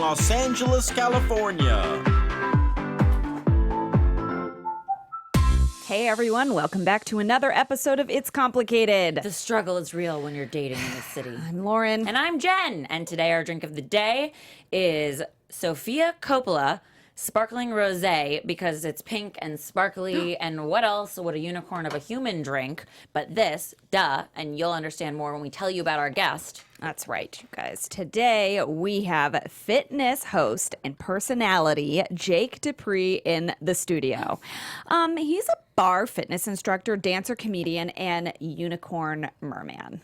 Los Angeles, California. Hey everyone, welcome back to another episode of It's Complicated. The struggle is real when you're dating in this city. I'm Lauren. And I'm Jen. And today our drink of the day is Sofia Coppola Sparkling Rose, because it's pink and sparkly. And what else would a unicorn of a human drink but this? Duh. And you'll understand more when we tell you about our guest. That's right, you guys. Today we have fitness host and personality Jake Dupree in the studio. He's a bar fitness instructor, dancer, comedian, and unicorn merman.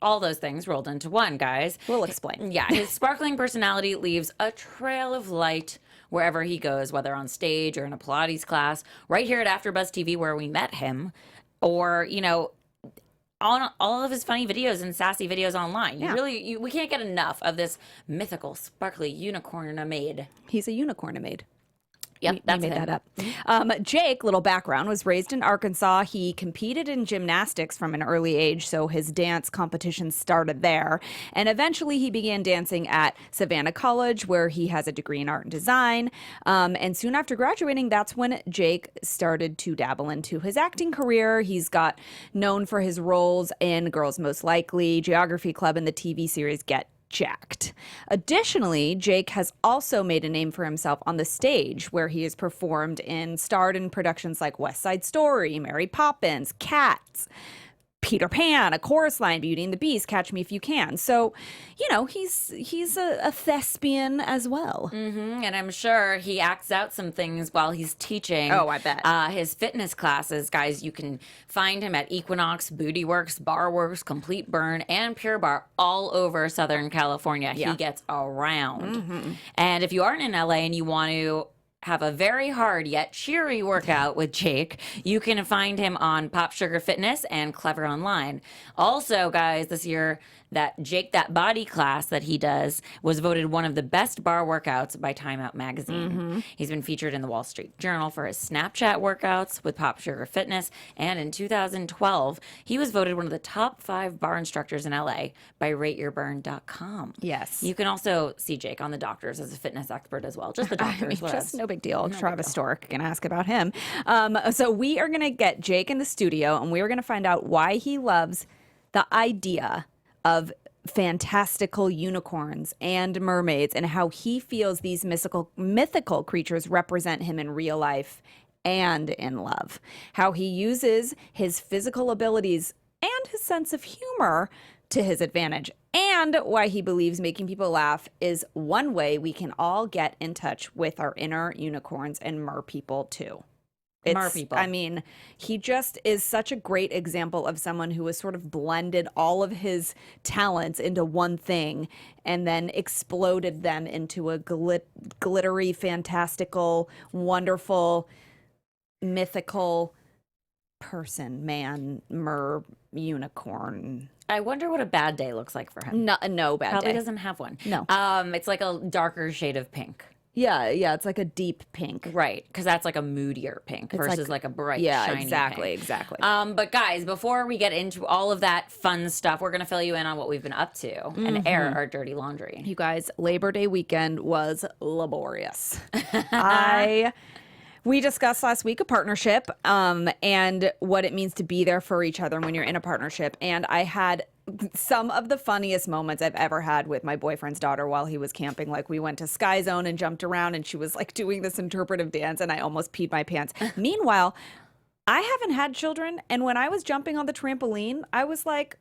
All those things rolled into one, guys. We'll explain. Yeah, his sparkling personality leaves a trail of light wherever he goes, whether on stage or in a Pilates class, right here at AfterBuzz TV where we met him, or, you know, on all of his funny videos and sassy videos online. We can't get enough of this mythical, sparkly unicorn maid. He's a unicorn maid. Yep, that's made that up. Jake, little background, was raised in Arkansas. He competed in gymnastics from an early age, so his dance competition started there. And eventually he began dancing at Savannah College, where he has a degree in art and design. And soon after graduating, that's when Jake started to dabble into his acting career. He's got known for his roles in Girls Most Likely, Geography Club, and the TV series Get Jacked. Additionally, Jake has also made a name for himself on the stage, where he has starred in productions like West Side Story, Mary Poppins, Cats, Peter Pan, A Chorus Line, Beauty and the Beast, Catch Me If You Can. So, you know, he's a thespian as well. Mm-hmm. And I'm sure he acts out some things while he's teaching. Oh, I bet. His fitness classes, guys. You can find him at Equinox, Booty Works, Bar Works, Complete Burn, and Pure Bar all over Southern California. Yeah. He gets around. Mm-hmm. And if you aren't in LA and you want to have a very hard yet cheery workout with Jake, you can find him on Pop Sugar Fitness and Clever Online. Also, guys, this year, that Jake That Body class that he does was voted one of the best bar workouts by Time Out magazine. Mm-hmm. He's been featured in the Wall Street Journal for his Snapchat workouts with Pop Sugar Fitness, and in 2012, he was voted one of the top 5 bar instructors in LA by RateYourBurn.com. Yes. You can also see Jake on The Doctors as a fitness expert as well. Just The Doctors. Just no big deal. Travis Stork can ask about him. So we are going to get Jake in the studio, and we are going to find out why he loves the idea of fantastical unicorns and mermaids, and how he feels these mythical creatures represent him in real life and in love. How he uses his physical abilities and his sense of humor to his advantage, and why he believes making people laugh is one way we can all get in touch with our inner unicorns and mer people too. I mean, he just is such a great example of someone who has sort of blended all of his talents into one thing and then exploded them into a glittery, fantastical, wonderful, mythical person, man, mer, unicorn. I wonder what a bad day looks like for him. No bad Probably day. doesn't have one. No. It's like a darker shade of pink. Yeah, it's like a deep pink. Right, because that's like a moodier pink versus like a bright, shiny exactly. But guys, before we get into all of that fun stuff, we're going to fill you in on what we've been up to and air our dirty laundry. You guys, Labor Day weekend was laborious. We discussed last week a partnership and what it means to be there for each other when you're in a partnership. And I had some of the funniest moments I've ever had with my boyfriend's daughter while he was camping. Like, we went to Sky Zone and jumped around, and she was like doing this interpretive dance, and I almost peed my pants. Meanwhile, I haven't had children, and when I was jumping on the trampoline, I was like,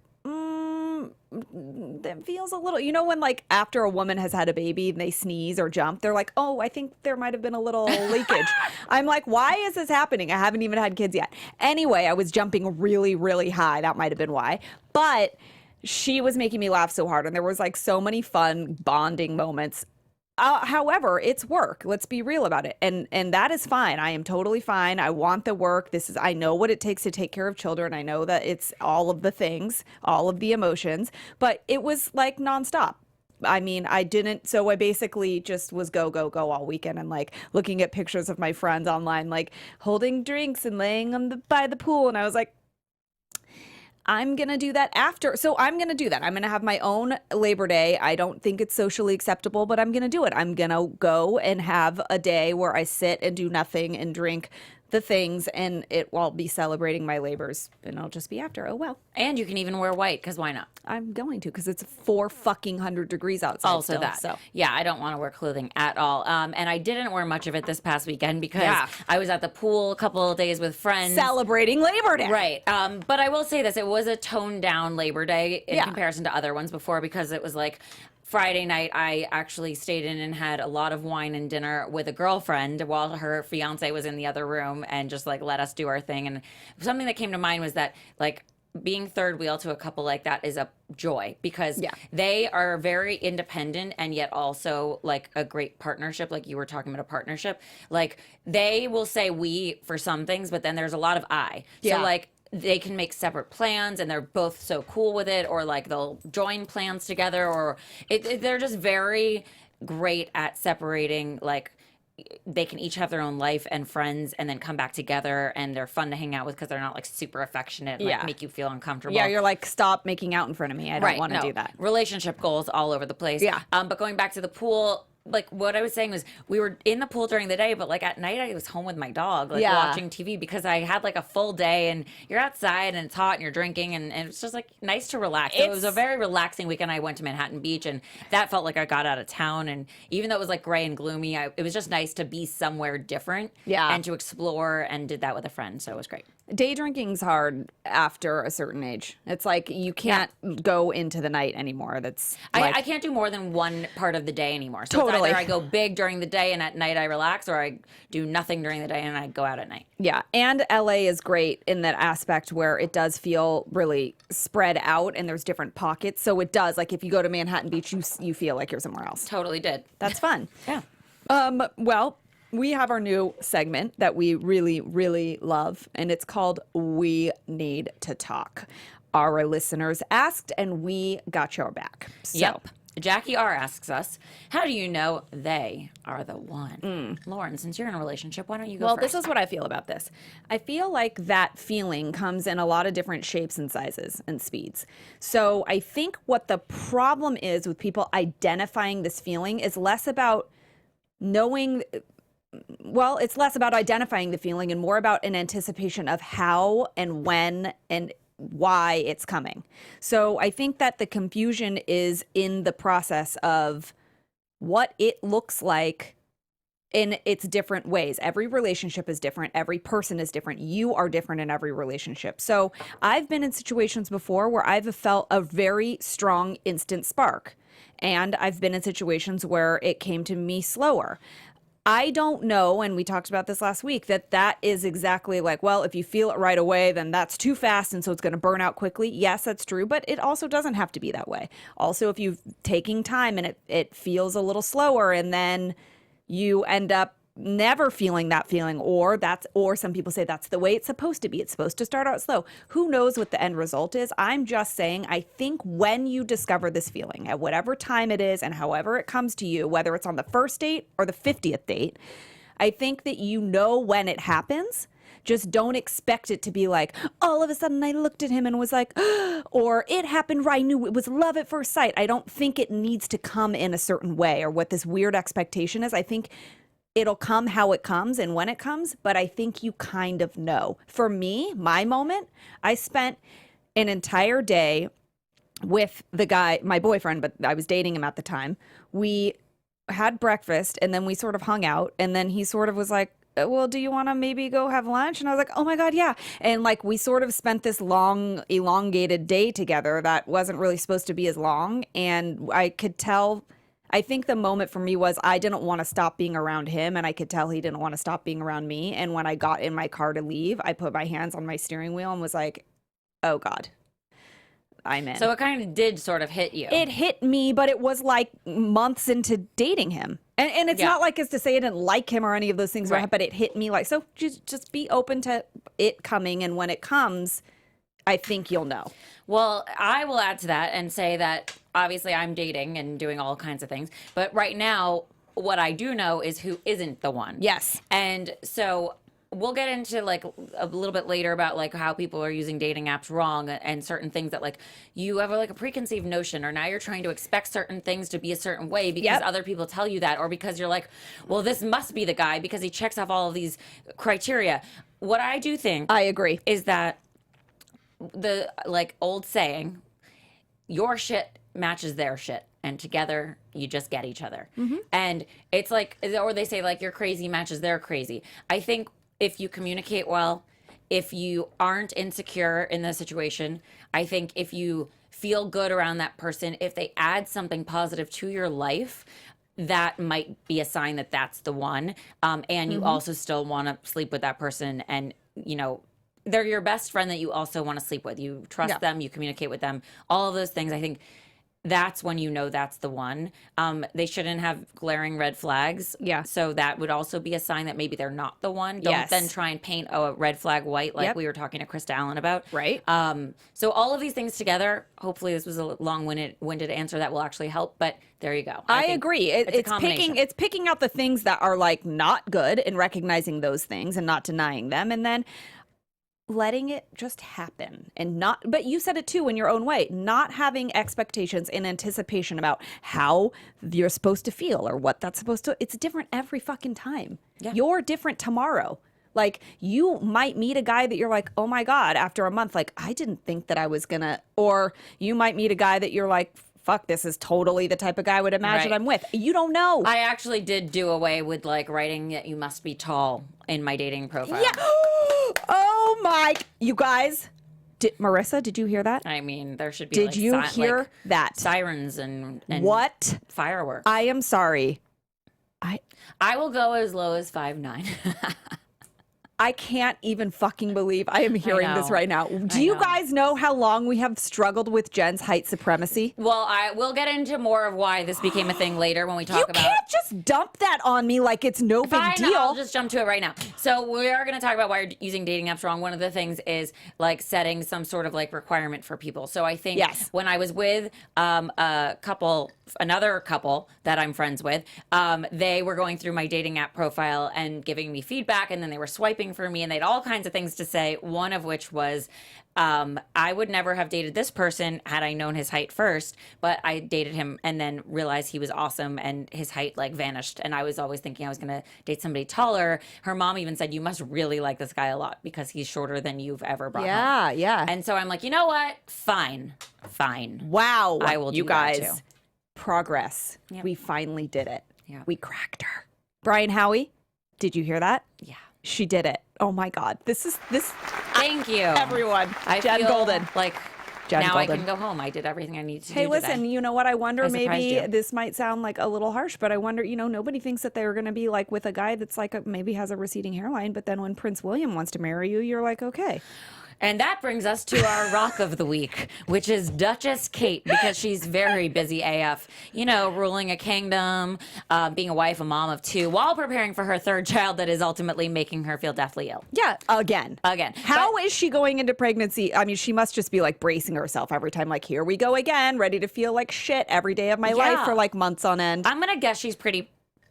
that feels a little, you know, when like after a woman has had a baby and they sneeze or jump, they're like, oh, I think there might have been a little leakage. I'm like, why is this happening? I haven't even had kids yet. Anyway, I was jumping really, really high. That might have been why. But she was making me laugh so hard, and there was like so many fun bonding moments. However, it's work. Let's be real about it. And that is fine. I am totally fine. I want the work. I know what it takes to take care of children. I know that it's all of the things, all of the emotions, but it was like nonstop. I mean, I basically just was go all weekend, and like looking at pictures of my friends online, like holding drinks and laying by the pool. And I was like, I'm going to do that after. So I'm going to do that. I'm going to have my own Labor Day. I don't think it's socially acceptable, but I'm going to do it. I'm going to go and have a day where I sit and do nothing and drink the things, and it will be celebrating my labors, and I'll just be after. Oh, well. And you can even wear white, because why not? I'm going to, because it's 400 degrees outside. Also still, that. So. Yeah, I don't want to wear clothing at all. And I didn't wear much of it this past weekend because I was at the pool a couple of days with friends. Celebrating Labor Day. Right. But I will say this. It was a toned down Labor Day in comparison to other ones before, because it was like Friday night, I actually stayed in and had a lot of wine and dinner with a girlfriend while her fiance was in the other room, and just like let us do our thing. And something that came to mind was that, like, being third wheel to a couple like that is a joy, because they are very independent and yet also like a great partnership. Like you were talking about a partnership. Like they will say we for some things, but then there's a lot of I. So like they can make separate plans and they're both so cool with it, or like they'll join plans together, or they're just very great at separating. Like they can each have their own life and friends and then come back together, and they're fun to hang out with because they're not like super affectionate and like make you feel uncomfortable. Yeah, you're like, stop making out in front of me. I don't want to do that. Relationship goals all over the place. Yeah. But going back to the pool, like what I was saying was we were in the pool during the day, but like at night I was home with my dog, like watching TV, because I had like a full day, and you're outside and it's hot and you're drinking, and it's just like nice to relax. So it was a very relaxing weekend. I went to Manhattan Beach, and that felt like I got out of town. And even though it was like gray and gloomy, it was just nice to be somewhere different and to explore, and did that with a friend. So it was great. Day drinking's hard after a certain age. It's like you can't go into the night anymore. That's like, I can't do more than one part of the day anymore. So it's either I go big during the day and at night I relax, or I do nothing during the day and I go out at night. Yeah, and LA is great in that aspect where it does feel really spread out and there's different pockets. So it does, like if you go to Manhattan Beach, you feel like you're somewhere else. Totally did. That's fun. Yeah. Well, we have our new segment that we really, really love, and it's called We Need to Talk. Our listeners asked, and we got your back. So. Yep. Jackie R. asks us, how do you know they are the one? Lauren, since you're in a relationship, why don't you go first? Well, this is what I feel about this. I feel like that feeling comes in a lot of different shapes and sizes and speeds. So I think what the problem is with people identifying this feeling is less about knowing... Well, it's less about identifying the feeling and more about an anticipation of how and when and why it's coming. So I think that the confusion is in the process of what it looks like in its different ways. Every relationship is different. Every person is different. You are different in every relationship. So I've been in situations before where I've felt a very strong instant spark. And I've been in situations where it came to me slower. I don't know, and we talked about this last week, that is exactly like, well, if you feel it right away, then that's too fast, and so it's going to burn out quickly. Yes, that's true, but it also doesn't have to be that way. Also, if you're taking time and it feels a little slower, and then you end up never feeling that feeling, or some people say that's the way it's supposed to be. It's supposed to start out slow. Who knows what the end result is? I'm just saying, I think when you discover this feeling at whatever time it is and however it comes to you, whether it's on the first date or the 50th date, I think that you know when it happens. Just don't expect it to be like, all of a sudden I looked at him and was like, or it happened right, I knew it was love at first sight. I don't think it needs to come in a certain way, or what this weird expectation is. I think it'll come how it comes and when it comes, but I think you kind of know. For me, my moment, I spent an entire day with the guy, my boyfriend, but I was dating him at the time. We had breakfast and then we sort of hung out, and then he sort of was like, well, do you want to maybe go have lunch? And I was like, oh my God, yeah. And like we sort of spent this long, elongated day together that wasn't really supposed to be as long. And I could tell... I think the moment for me was I didn't want to stop being around him, and I could tell he didn't want to stop being around me. And when I got in my car to leave, I put my hands on my steering wheel and was like, oh God, I'm in. So it kind of did sort of hit you. It hit me, but it was like months into dating him. And it's not like it's to say I didn't like him or any of those things, right? But it hit me like, so just be open to it coming. And when it comes, I think you'll know. Well, I will add to that and say that obviously I'm dating and doing all kinds of things. But right now, what I do know is who isn't the one. Yes. And so we'll get into like a little bit later about like how people are using dating apps wrong and certain things that like you have like a preconceived notion, or now you're trying to expect certain things to be a certain way because other people tell you that, or because you're like, well, this must be the guy because he checks off all of these criteria. What I do think, I agree, is that the like old saying, your shit matches their shit, and together you just get each other. And it's like, or they say like your crazy matches their crazy. I think if you communicate well, if you aren't insecure in the situation, I think if you feel good around that person, if they add something positive to your life, that might be a sign that that's the one. And you also still want to sleep with that person, and you know, they're your best friend that you also want to sleep with. You trust them, you communicate with them, all of those things. I think that's when you know that's the one. They shouldn't have glaring red flags. Yeah. So that would also be a sign that maybe they're not the one. Don't then try and paint a red flag white like we were talking to Krista Allen about. Right. So all of these things together, hopefully this was a long-winded answer that will actually help, but there you go. I agree. It's It's picking out the things that are like not good and recognizing those things and not denying them, and then letting it just happen. And not, but you said it too in your own way, not having expectations and anticipation about how you're supposed to feel or what that's supposed to. It's different every fucking time. You're different tomorrow. Like, you might meet a guy that you're like, oh my God, after a month, like, I didn't think that I was gonna, or you might meet a guy that you're like, fuck, this is totally the type of guy I would imagine I'm with. You don't know. I actually did do away with like writing that you must be tall in my dating profile. Yeah. Oh my, you guys. Marissa, did you hear that? I mean, there should be Did you hear like that? sirens and What? fireworks. I am sorry. I will go as low as 5'9". I can't even fucking believe I am hearing this know. right now. Do you guys know how long we have struggled with Jen's height supremacy? Well, I will get into more of why this became a thing later when we talk about. You can't just dump that on me like it's no big deal. I'll just jump to it right now. So we are going to talk about why you're using dating apps wrong. One of the things is like setting some sort of like requirement for people. So I think when I was with another couple that I'm friends with, they were going through my dating app profile and giving me feedback, and then they were swiping for me, and they had all kinds of things to say, one of which was, I would never have dated this person had I known his height first, but I dated him and then realized he was awesome and his height like vanished, and I was always thinking I was going to date somebody taller. Her mom even said, you must really like this guy a lot because he's shorter than you've ever brought home. Yeah. And so I'm like, you know what? Fine. Wow. I will do you that guys. too. Progress. Yep. We finally did it. Yeah. We cracked her. Brian Howie, did you hear that? Yeah. She did it. Oh my God. This. Thank you, Everyone. I Jen feel Golden. Like Jen now Golden. I can go home. I did everything I needed to do. Hey, listen, today. you know what? I wonder, I surprised maybe you. this might sound like a little harsh, but I wonder, nobody thinks that they're going to be like with a guy that's like maybe has a receding hairline, but then when Prince William wants to marry you, you're like, okay. And that brings us to our rock of the week, which is Duchess Kate, because she's very busy AF, ruling a kingdom, being a wife, a mom of two, while preparing for her third child that is ultimately making her feel deathly ill. Yeah, again. How But is she going into pregnancy? I mean, she must just be like bracing herself every time, like, here we go again, ready to feel like shit every day of my life for like months on end. I'm going to guess she's pretty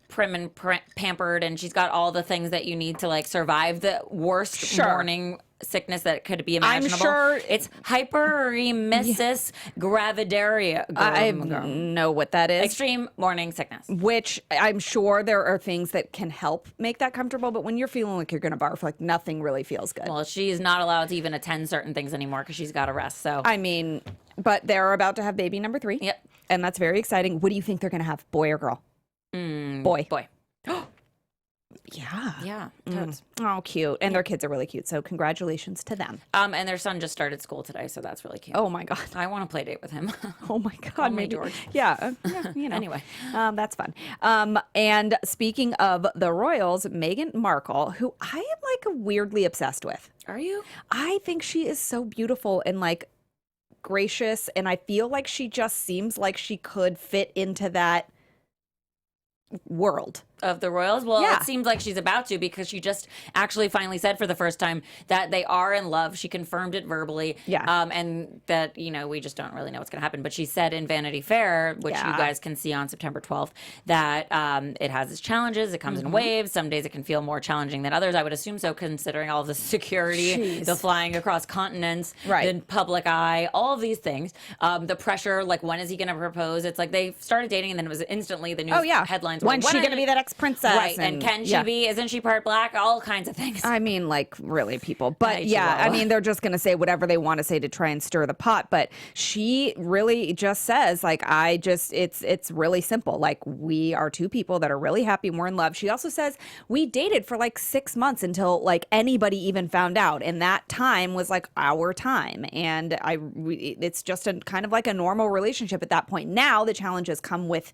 prim and pampered, and she's got all the things that you need to like survive the worst morning sickness that could be imaginable. I'm sure it's hyperemesis gravidaria. I know what that is. Extreme morning sickness. Which I'm sure there are things that can help make that comfortable, but when you're feeling like you're going to barf, like nothing really feels good. Well, she's not allowed to even attend certain things anymore because she's got to rest. So I mean, but they're about to have baby number 3. Yep. And that's very exciting. What do you think they're going to have? Boy or girl? Boy. Yeah. Totes. Oh, cute. And their kids are really cute. So congratulations to them. And their son just started school today, so that's really cute. Oh my God. I want to play date with him. Oh my God. me, Maybe. George. Yeah. Anyway. That's fun. And speaking of the royals, Meghan Markle, who I am like weirdly obsessed with. Are you? I think she is so beautiful and like gracious. And I feel like she just seems like she could fit into that world. Of the royals? Well, Yeah. it seems like she's about to, because she just actually finally said for the first time that they are in love. She confirmed it verbally. Yeah. And that, we just don't really know what's going to happen. But she said in Vanity Fair, which you guys can see on September 12th, that it has its challenges. It comes in waves. Some days it can feel more challenging than others. I would assume so, considering all of the security, Jeez. the flying across continents, Right. the public eye, all of these things. The pressure, like, when is he going to propose? It's like they started dating and then it was instantly the news headlines were, When's she going to be that ex-princess? Right, and can she be? Isn't she part black? All kinds of things. I mean, like, really, people. But Chihuahua. I mean, they're just going to say whatever they want to say to try and stir the pot. But she really just says, like, it's really simple. Like, we are two people that are really happy and we're in love. She also says we dated for like 6 months until like anybody even found out. And that time was like our time. And it's just a kind of like a normal relationship at that point. Now the challenges come with,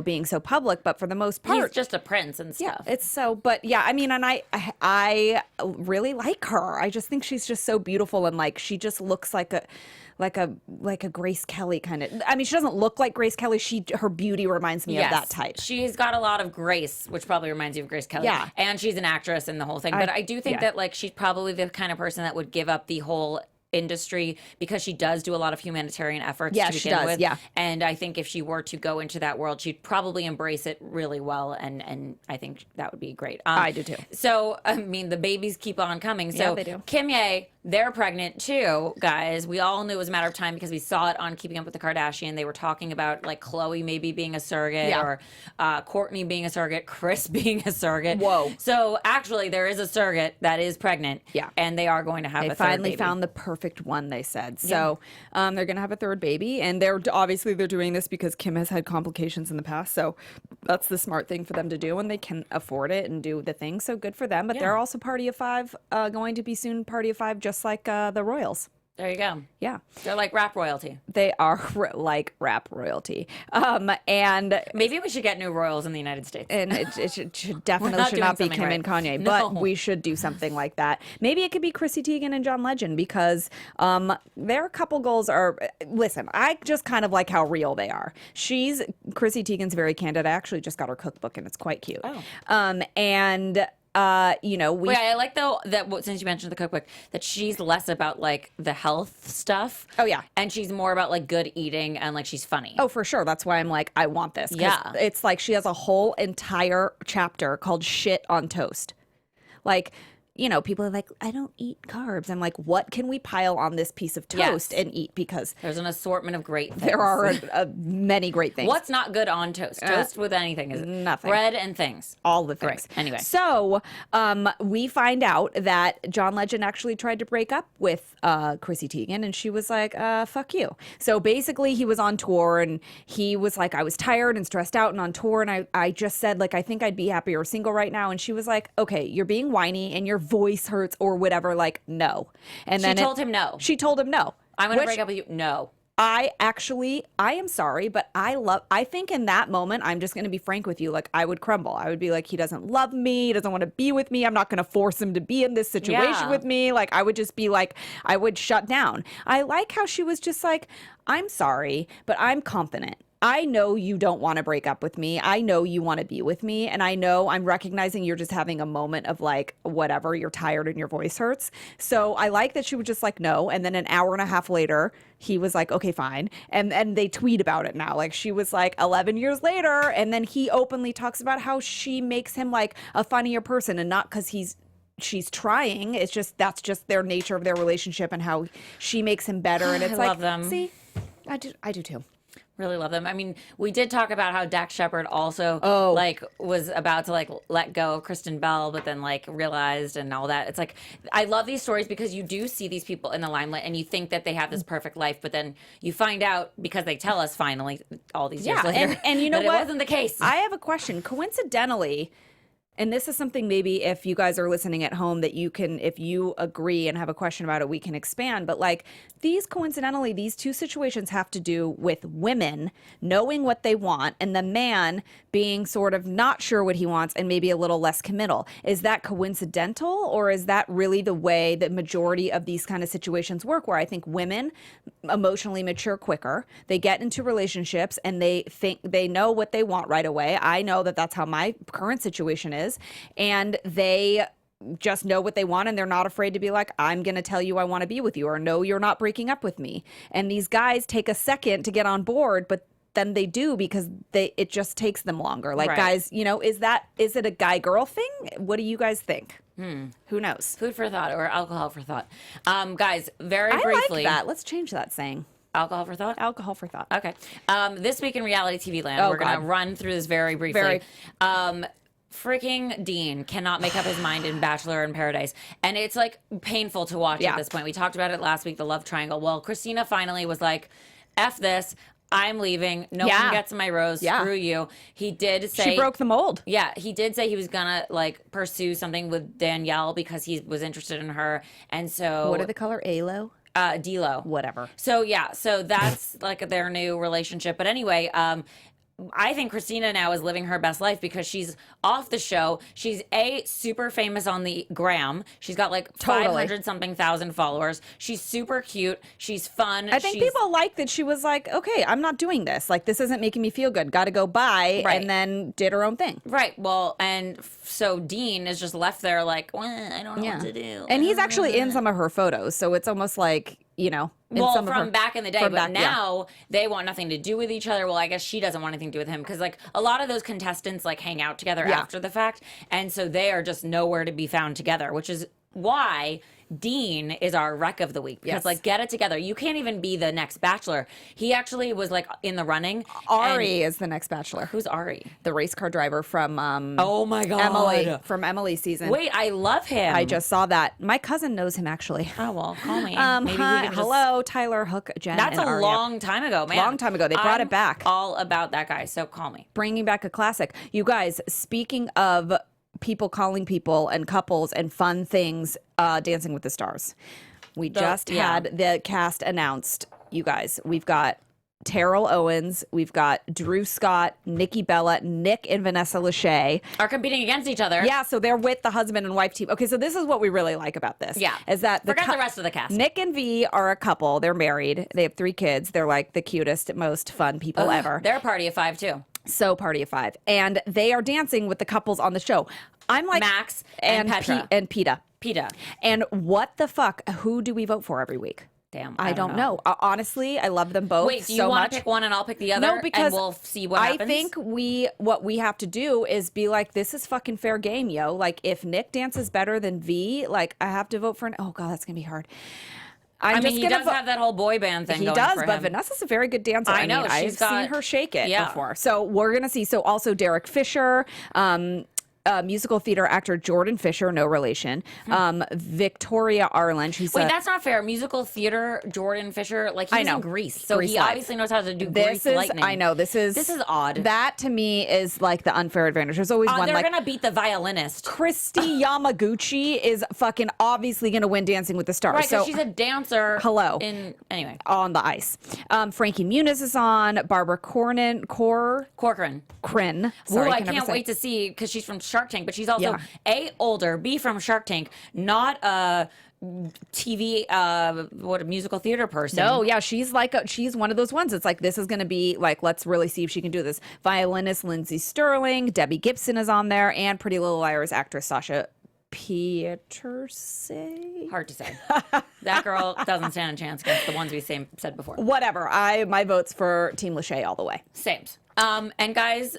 being so public. But for the most part, He's just a prince and stuff. it's so, but yeah, I mean, and I really like her. I just think she's just so beautiful, and like she just looks like a Grace Kelly kind of. I mean, she doesn't look like Grace Kelly. Her beauty reminds me of that type. She's got a lot of grace, which probably reminds you of Grace Kelly. Yeah. And she's an actress in the whole thing. But I do think that like she's probably the kind of person that would give up the whole industry, because she does do a lot of humanitarian efforts to begin with. Yeah. And I think if she were to go into that world, she'd probably embrace it really well, and I think that would be great. I do too. So, I mean, the babies keep on coming. So Yeah, they do. Kim Ye, they're pregnant too, guys. We all knew it was a matter of time because we saw it on Keeping Up with the Kardashians. They were talking about like Khloe maybe being a surrogate, or Kourtney being a surrogate, Kris being a surrogate. Whoa. So actually, there is a surrogate that is pregnant. Yeah. And they are going to have They a third finally baby. found the perfect one, they said. So they're going to have a third baby, and they're doing this because Kim has had complications in the past. So that's the smart thing for them to do, and they can afford it and do the thing. So good for them. But they're also Party of Five, going to be soon Party of Five, just like the Royals. There you go. Yeah. They're like rap royalty. They are like rap royalty. And Maybe we should get new royals in the United States. it should definitely not should doing not be something Kim right. and Kanye, No. but we should do something like that. Maybe it could be Chrissy Teigen and John Legend, because their couple goals are, listen, I just kind of like how real they are. Chrissy Teigen's very candid. I actually just got her cookbook and it's quite cute. Oh. Wait, I like though that since you mentioned the cookbook, that she's less about like the health stuff. Oh, yeah. And she's more about like good eating, and like she's funny. Oh, for sure. That's why I'm like, I want this. 'Cause Yeah. It's like she has a whole entire chapter called Shit on Toast. Like, people are like, I don't eat carbs. I'm like, what can we pile on this piece of toast and eat? Because There's an assortment of great things. there are many great things. What's not good on toast? Toast with anything is nothing. bread and things. All the things. Right. Anyway. So we find out that John Legend actually tried to break up with Chrissy Teigen, and she was like, fuck you. So basically he was on tour, and he was like, I was tired and stressed out and on tour, and I just said, like, I think I'd be happier single right now. And she was like, okay, you're being whiny and your voice hurts or whatever, like, no. And She then told him no. She told him no. I'm going to Which break up with you. No. I am sorry, but I think in that moment, I'm just going to be frank with you. Like, I would crumble. I would be like, he doesn't love me. He doesn't want to be with me. I'm not going to force him to be in this situation with me. Like, I would just be like, I would shut down. I like how she was just like, I'm sorry, but I'm confident. I know you don't want to break up with me. I know you want to be with me. And I know I'm recognizing you're just having a moment of like, whatever, you're tired and your voice hurts. So I like that she was just like, no. And then an hour and a half later, he was like, okay, fine. And they tweet about it now. Like, she was like 11 years later. And then he openly talks about how she makes him like a funnier person, and not because she's trying. It's just, that's just their nature of their relationship, and how she makes him better. And it's I like, love them. See, I do too. Really love them. I mean, we did talk about how Dax Shepard also like was about to like let go of Kristen Bell, but then like realized and all that. It's like, I love these stories because you do see these people in the limelight and you think that they have this perfect life, but then you find out, because they tell us finally all these years later, and you know that what? it wasn't the case. I have a question. Coincidentally, And this is something maybe if you guys are listening at home that you can, if you agree and have a question about it, we can expand. But like these two situations have to do with women knowing what they want and the man being sort of not sure what he wants and maybe a little less committal. Is that coincidental, or is that really the way the majority of these kind of situations work, where I think women emotionally mature quicker, they get into relationships and they think they know what they want right away. I know that that's how my current situation is. And they just know what they want, and they're not afraid to be like, I'm going to tell you I want to be with you, or no, you're not breaking up with me. And these guys take a second to get on board, but then they do because it just takes them longer. Like, guys, you know, is it a guy-girl thing? What do you guys think? Who knows? Food for thought, or alcohol for thought. Guys, very briefly. I like that. Let's change that saying. Alcohol for thought? Alcohol for thought. Okay. This week in reality TV land, we're going to run through this very briefly. Freaking Dean cannot make up his mind in Bachelor in Paradise. And it's like painful to watch at this point. We talked about it last week, the love triangle. Well, Christina finally was like, F this. I'm leaving. No one gets my rose. Screw you. He did say... She broke the mold. Yeah. He did say he was going to like pursue something with Danielle because he was interested in her. And so... What do they call her? A-Lo? D-Lo. Whatever. So, yeah. So that's like their new relationship. But anyway... I think Christina now is living her best life because she's off the show. She's super famous on the gram. She's got like 500 something thousand followers. She's super cute. She's fun. I think people like that she was like, okay, I'm not doing this. Like, this isn't making me feel good. Got to go bye. And then did her own thing. Right. Well, and so Dean is just left there like, well, I don't know what to do. And he's actually in some of her photos. So it's almost like, you know. Well, from back in the day, but now they want nothing to do with each other. Well, I guess she doesn't want anything to do with him because, like, a lot of those contestants, like, hang out together after the fact. And so they are just nowhere to be found together, which is why Dean is our wreck of the week. Because, like, get it together. You can't even be the next Bachelor. He actually was, like, in the running. Ari is the next Bachelor. Who's Ari? The race car driver from oh my God. Emily, from Emily's season. Wait, I love him. I just saw that. My cousin knows him, actually. Oh, well, call me. Maybe we can just... Hello, Tyler, Hook, Jen, That's and a Aria. long time ago, man. Long time ago. They brought it back. All about that guy, so call me. Bringing back a classic. You guys, speaking of people calling people and couples and fun things, Dancing with the Stars. We just had the cast announced, you guys. We've got Terrell Owens, we've got Drew Scott, Nikki Bella, Nick and Vanessa Lachey. Are competing against each other. Yeah, so they're with the husband and wife team. Okay, so this is what we really like about this. Yeah. Is that Forget the rest of the cast. Nick and V are a couple. They're married. They have 3 kids. They're like the cutest, most fun people ever. They're a party of 5 too. So party of 5. And they are dancing with the couples on the show. I'm like Max and Petra. And PETA. PETA. And what the fuck? Who do we vote for every week? Damn, I don't know. Honestly, I love them both. Wait, do you want to pick one and I'll pick the other? No, because and we'll see what happens? I think what we have to do is be like, this is fucking fair game, yo. Like, if Nick dances better than V, like, I have to vote for oh God, that's gonna be hard. I mean, he does have that whole boy band thing going for him. But Vanessa's a very good dancer. I know. I've seen her shake it before. So we're going to see. So also Derek Fisher, musical theater actor Jordan Fisher, no relation. Victoria Arlen. She's that's not fair. Musical theater Jordan Fisher, like he's in Greece, so he obviously knows how to do Grease lightning. I know this is odd. That to me is like the unfair advantage. There's always one. They're like gonna beat the violinist. Christy Yamaguchi is fucking obviously gonna win Dancing with the Stars. Right, because she's a dancer. Hello. Anyway, on the ice. Frankie Muniz is on. Barbara Corcoran. Sorry, I can't wait to see because she's from Shark Tank, but she's also A, older, B, from Shark Tank, not a TV, a musical theater person. No, yeah, she's like she's one of those ones. It's like, this is going to be like, let's really see if she can do this. Violinist Lindsay Sterling, Debbie Gibson is on there, and Pretty Little Liars actress Sasha Pieterse. Hard to say. That girl doesn't stand a chance against the ones we said before. Whatever. My vote's for Team Lachey all the way. Same. And guys,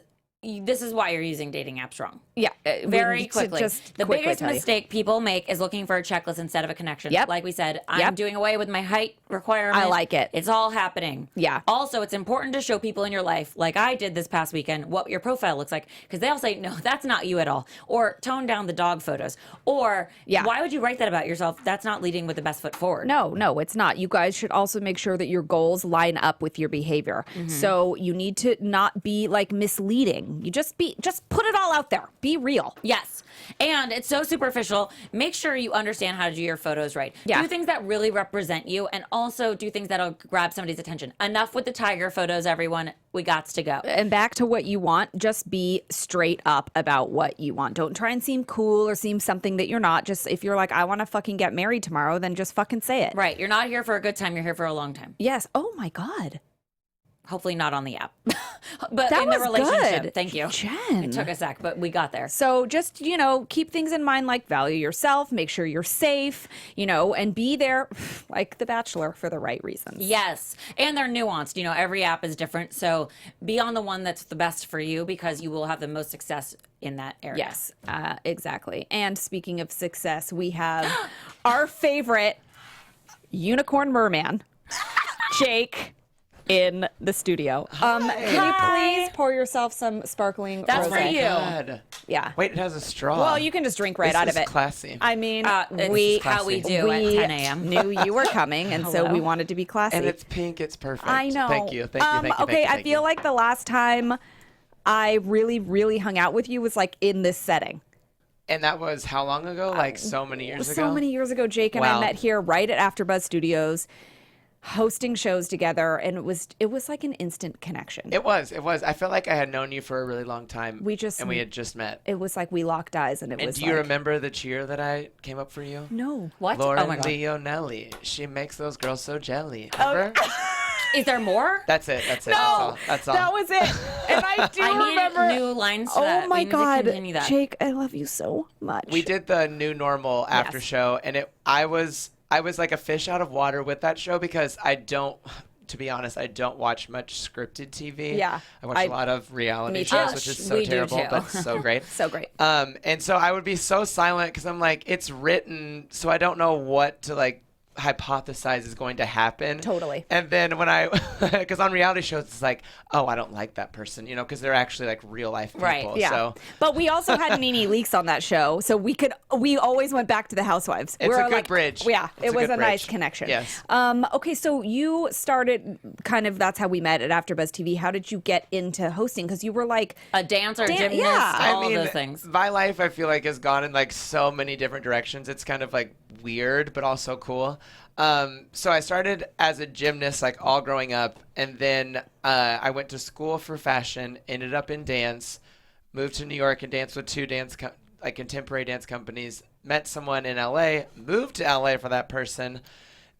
this is why you're using dating apps wrong. Yeah. Very quickly. The biggest mistake people make is looking for a checklist instead of a connection. Yep. Like we said, I'm doing away with my height requirement. I like it. It's all happening. Yeah. Also, it's important to show people in your life, like I did this past weekend, what your profile looks like. Because they'll say, no, that's not you at all. Or tone down the dog photos. Or why would you write that about yourself? That's not leading with the best foot forward. No, it's not. You guys should also make sure that your goals line up with your behavior. So you need to not be like misleading. anything. You just put it all out there. Be real. Yes. And it's so superficial. Make sure you understand how to do your photos right. Yeah. Do things that really represent you, and also do things that'll grab somebody's attention. Enough with the tiger photos, everyone. We gots to go. And back to what you want, just be straight up about what you want. Don't try and seem cool or seem something that you're not. Just if you're like, I want to fucking get married tomorrow, then just fucking say it. Right. You're not here for a good time. You're here for a long time. Yes. Oh my God. Hopefully not on the app. But That in the was relationship. good. Thank you. Jen. It took a sec, but we got there. So just, keep things in mind, like value yourself, make sure you're safe, and be there like The Bachelor for the right reasons. Yes. And they're nuanced. Every app is different. So be on the one that's the best for you, because you will have the most success in that area. Yes, exactly. And speaking of success, we have our favorite unicorn merman, Jake, in the studio. Can you please pour yourself some sparkling That's rosé? for you. God. Yeah. Wait, it has a straw. Well, you can just drink right This out is of it. classy. I mean, It's how we do at 10 a.m. knew you were coming, and so we wanted to be classy. And it's pink. It's perfect. I know. Thank you. Thank you. Thank you. Okay, thank I feel you. like the last time I really, really hung out with you was like in this setting. And that was how long ago? Like so many years ago? So many years ago, Jake and I Wow. met here right at AfterBuzz Studios, hosting shows together, and it was like an instant connection. It was. I felt like I had known you for a really long time. We had just met. It was like we locked eyes, and it And was. do you like, remember the cheer that I came up for you? No. What? Lauren Oh my God. Leonelli. She makes those girls so jelly. Remember? Is there more? That's it. That's it. No, That's all. That's all. that was it. And I do I remember. need new lines to that. Oh my We need to God, continue that. Jake, I love you so much. We did the new normal after Yes. show, and I was like a fish out of water with that show, because to be honest, I don't watch much scripted TV. Yeah. I watch a lot of reality Me shows, too. which is so We do terrible, too. but so great. So great. And so I would be so silent, because I'm like, it's written, so I don't know what to like hypothesize is going to happen. Totally. And then when because on reality shows, it's like, oh, I don't like that person, because they're actually like real life people. Right. Yeah. So But we also had Nene Leakes on that show, so we always went back to the Housewives. It's We're a good bridge. Yeah, It's it a was good a nice bridge. connection. Yes. Okay, so you started that's how we met at AfterBuzz TV. How did you get into hosting? Because you were like A dancer, gymnast, yeah. all of those things. my life, I feel like, has gone in like so many different directions. It's kind of like weird, but also cool. So I started as a gymnast, like all growing up, and then I went to school for fashion, ended up in dance, moved to New York and danced with two contemporary dance companies, met someone in LA, moved to LA for that person,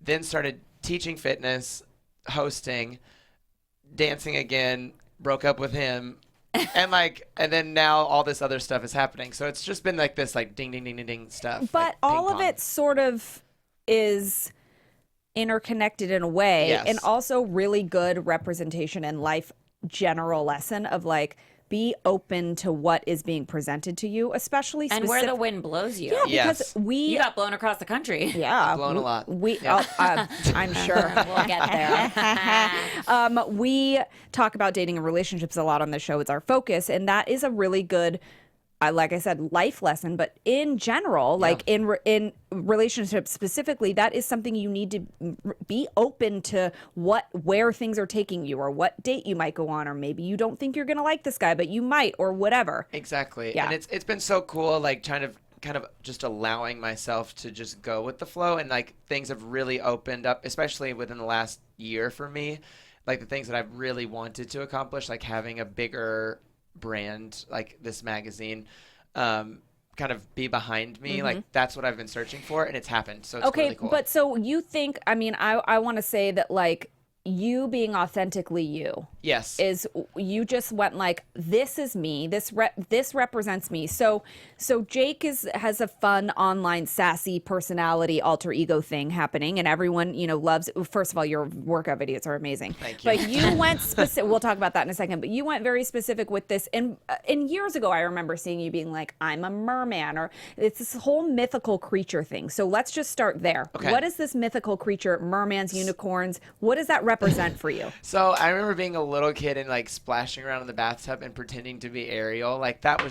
then started teaching fitness, hosting, dancing again, broke up with him. And then now all this other stuff is happening. So it's just been like this, like ding, ding, ding, ding, ding stuff. but like all ping of pong. it sort of is interconnected in a way, Yes. and also really good representation and life general lesson of like, be open to what is being presented to you, especially And where the wind blows you. yeah, Yes. because we You got blown across the country. yeah Blown a lot. I'm sure. We'll get there. We talk about dating and relationships a lot on the show. It's our focus, and that is a really good, like I said, life lesson. But in general, like in relationships specifically, that is something you need to be open to where things are taking you, or what date you might go on, or maybe you don't think you're gonna like this guy, but you might, or whatever. Exactly. Yeah. And it's been so cool, like kind of just allowing myself to just go with the flow, and like things have really opened up, especially within the last year for me. Like the things that I've really wanted to accomplish, like having a bigger brand like this magazine kind of be behind me. Like that's what I've been searching for, and it's happened. So it's Okay, really cool. but so you think, I mean, I want to say that like you being authentically you yes. is, you just went like, this is me, this represents me. So Jake has a fun online sassy personality alter ego thing happening, and everyone loves. First of all, your workout videos are amazing. Thank you. But you went specific. We'll talk about that in a second. But you went very specific with this. And years ago, I remember seeing you being like, I'm a merman, or it's this whole mythical creature thing. So let's just start there. Okay. What is this mythical creature? Mermans, unicorns. What does that represent for you? So I remember being a little kid and like splashing around in the bathtub and pretending to be Ariel. Like that's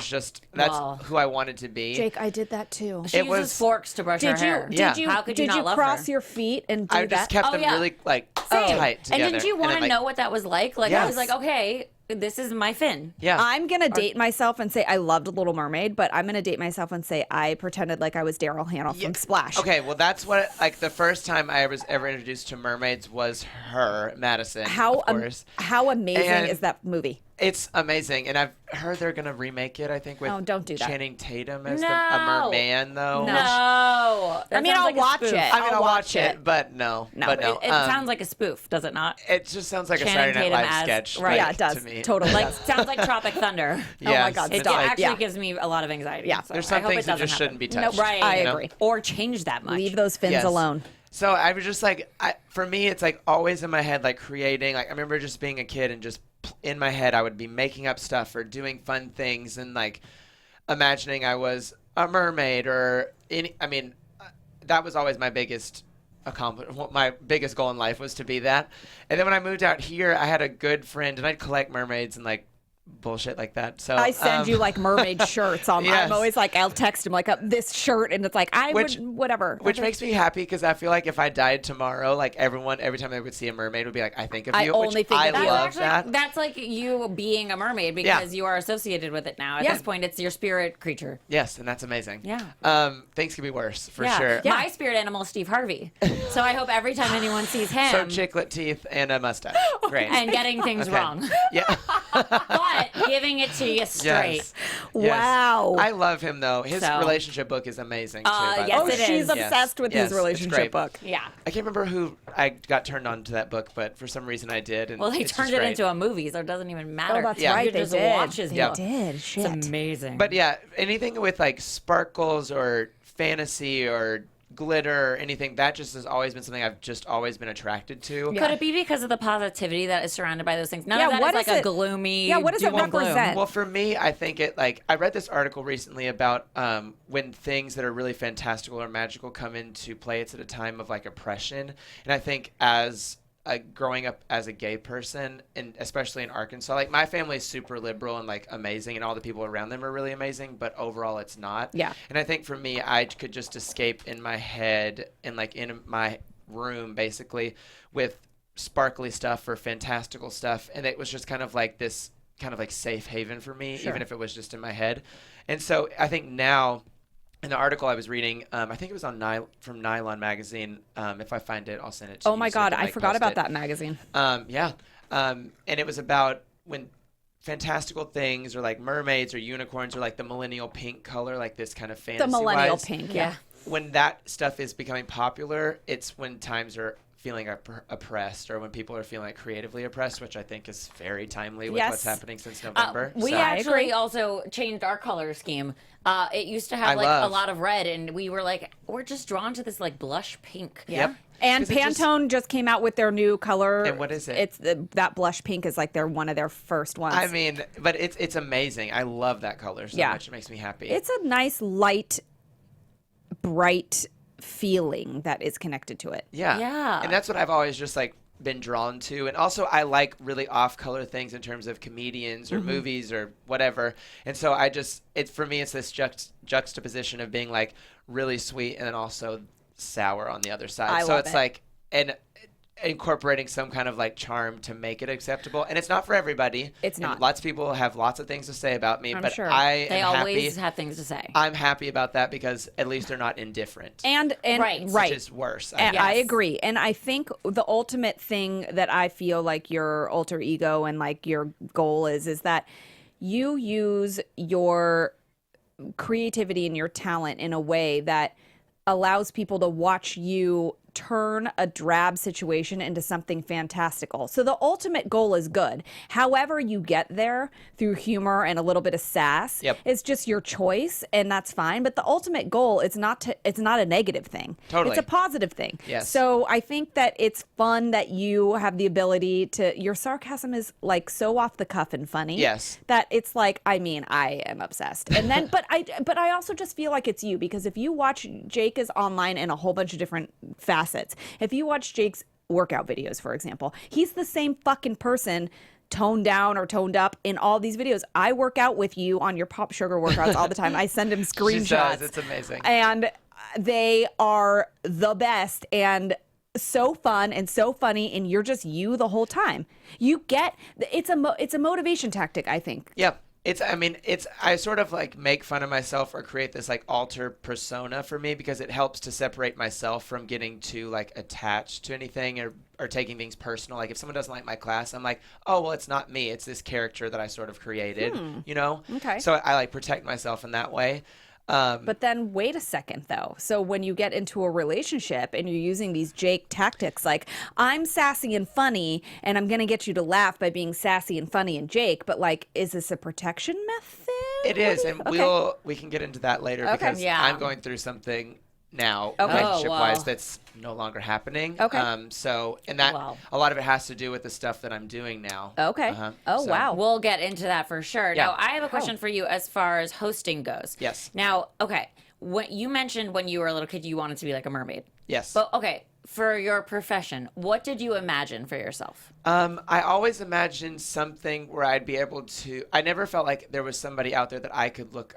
Wow. who I wanted to be. Jake, I did that too. She It uses was- forks to brush her Did you? hair. Did Yeah. you? How could you did not you love cross her? your feet and do I that? just kept Oh, them yeah. really like Same. tight And together. didn't you want then, to like, know what that was like? Like I was Yes. like, okay, this is my fin. Yeah. I'm going to date myself and say I loved Little Mermaid, but I'm going to date myself and say I pretended like I was Daryl Hannah from Splash. Okay, well, that's what, like, the first time I was ever introduced to mermaids was her, Madison, of course. How amazing And- is that movie? It's amazing, and I've heard they're gonna remake it. I think with don't do that. Channing Tatum as No. a merman, though. No. No. I mean, I'll watch it. I mean, I'll watch it, but no. But no. It sounds like a spoof, does it not? It just sounds like Channing a Saturday Night Tatum Live as- sketch. right. like, Yeah, it does. To me. Totally. Like, sounds like Tropic Thunder. Yes, my God, it's It stop. like- actually Yeah. gives me a lot of anxiety. Yeah. So There's I some hope things it that doesn't just happen. shouldn't be touched. Right. I you know? agree. Or change that much. Leave those fins Yes. alone. So I was just like, for me, it's like always in my head, like creating. Like I remember just being a kid and just in my head, I would be making up stuff or doing fun things and like imagining I was a mermaid or any. I mean, that was always my biggest accomplishment. My biggest goal in life was to be that. And then when I moved out here, I had a good friend, and I'd collect mermaids and like bullshit like that. So I send you like mermaid shirts. Yes. I'm always like, I'll text him like this shirt, and it's like Which- whatever. Which makes me happy because I feel like if I died tomorrow, like every time they would see a mermaid would be like, I think of I you. only which think I of you. love that. That's like you being a mermaid because you are associated with it now. At Yeah. this point, it's your spirit creature. Yes, and that's amazing. Yeah. Things could be worse for Yeah. sure. My spirit animal is Steve Harvey. So I hope every time anyone sees him So chiclet teeth and a mustache. Great. and getting things Okay. wrong, Yeah. but giving it to you straight. Yes. Wow. I love him though. His So- relationship book is amazing too. by the yes, way. it is. she's Yes. obsessed with Yes, his it's relationship great. book. Yeah. I can't remember who I got turned on to that book, but for some reason I did. And Well, they it's turned just it great. into a movie, so it doesn't even matter. Oh, that's Yeah. right. You They just did. watch his They book. did. Shit. It's amazing. But yeah, anything with like sparkles or fantasy or glitter or anything, that just has always been something I've just always been attracted to. Could it be because of the positivity that is surrounded by those things? None Yeah, of that what is like is a it- gloomy. Yeah, what does it doom and gloom. represent? Well, for me, I think it like I read this article recently about when things that are really fantastical or magical come into play. It's at a time of like oppression, and I think as growing up as a gay person, and especially in Arkansas, like my family is super liberal and like amazing, and all the people around them are really amazing, but overall it's not. Yeah. And I think for me, I could just escape in my head and like in my room basically with sparkly stuff or fantastical stuff, and it was just kind of like this kind of like safe haven for me, Sure. even if it was just in my head. And so I think now in the article I was reading, I think it was on from Nylon magazine. If I find it, I'll send it to you. Oh my so you God, can, I like, forgot post about it. that magazine. Yeah. And it was about when fantastical things or like mermaids or unicorns or like the millennial pink color, like this kind of fantasy. The millennial pink, yeah. When that stuff is becoming popular, it's when times are feeling oppressed or when people are feeling like creatively oppressed, which I think is very timely with what's Yes. happening since November. We So- actually also changed our color scheme. It used to have I like love- a lot of red, and we were like, we're just drawn to this like blush pink. Yep. And 'Cause it just- Pantone just came out with their new color. And what is it? It's that blush pink is like one of their first ones. I mean, but it's amazing. I love that color so Yeah. much. It makes me happy. it's a nice light, bright feeling that is connected to it. Yeah. Yeah. And that's what I've always just like been drawn to. And also I like really off color things in terms of comedians or movies or whatever. And so for me, it's this juxtaposition of being like really sweet and then also sour on the other side. I So love it's it. like, and incorporating some kind of like charm to make it acceptable. And it's not for everybody. It's And not. lots of people have lots of things to say about me, I'm but sure. I They am always happy. have things to say. I'm happy about that because at least they're not indifferent. And Right. Which is worse. And I Yes. agree. And I think the ultimate thing that I feel like your alter ego and like your goal is that you use your creativity and your talent in a way that allows people to watch you turn a drab situation into something fantastical. So the ultimate goal is good. However you get there through humor and a little bit of sass, Yep. it's just your choice and that's fine. But the ultimate goal is it's not a negative thing. Totally. It's a positive thing. Yes. So I think that it's fun that you have the ability to, your sarcasm is like so off the cuff and funny. Yes. That it's like, I mean, I am obsessed. And then, but I also just feel like it's you because if you watch, Jake is online in a whole bunch of different facets. If you watch Jake's workout videos, for example, he's the same fucking person toned down or toned up in all these videos. I work out with you on your Pop Sugar workouts all the time. I send him screenshots. She does. It's amazing. And they are the best. And so fun and so funny, and you're just you the whole time. You get it's a motivation tactic, I think. Yep. I sort of like make fun of myself or create this like alter persona for me because it helps to separate myself from getting too like attached to anything or taking things personal. Like if someone doesn't like my class, I'm like, oh, well, it's not me. It's this character that I sort of created, you know? Okay. So I like protect myself in that way. But then wait a second, though. So when you get into a relationship and you're using these Jake tactics, like I'm sassy and funny and I'm going to get you to laugh by being sassy and funny and Jake, but like, is this a protection method? It is. And we can get into that later because I'm going through something now relationship-wise that's no longer happening. Okay. A lot of it has to do with the stuff that I'm doing now. Okay. Wow. We'll get into that for sure. Yeah. Now, I have a question for you as far as hosting goes. Yes. Now, okay, what you mentioned when you were a little kid, you wanted to be like a mermaid. Yes. But okay, for your profession, what did you imagine for yourself? I always imagined something where I'd be able to. I never felt like there was somebody out there that I could look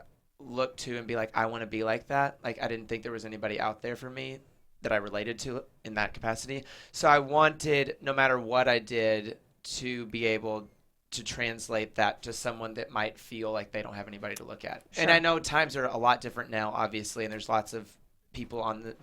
to and be like, I want to be like that. Like I didn't think there was anybody out there for me that I related to in that capacity. So I wanted, no matter what I did, to be able to translate that to someone that might feel like they don't have anybody to look at. Sure. And I know times are a lot different now, obviously, and there's lots of people on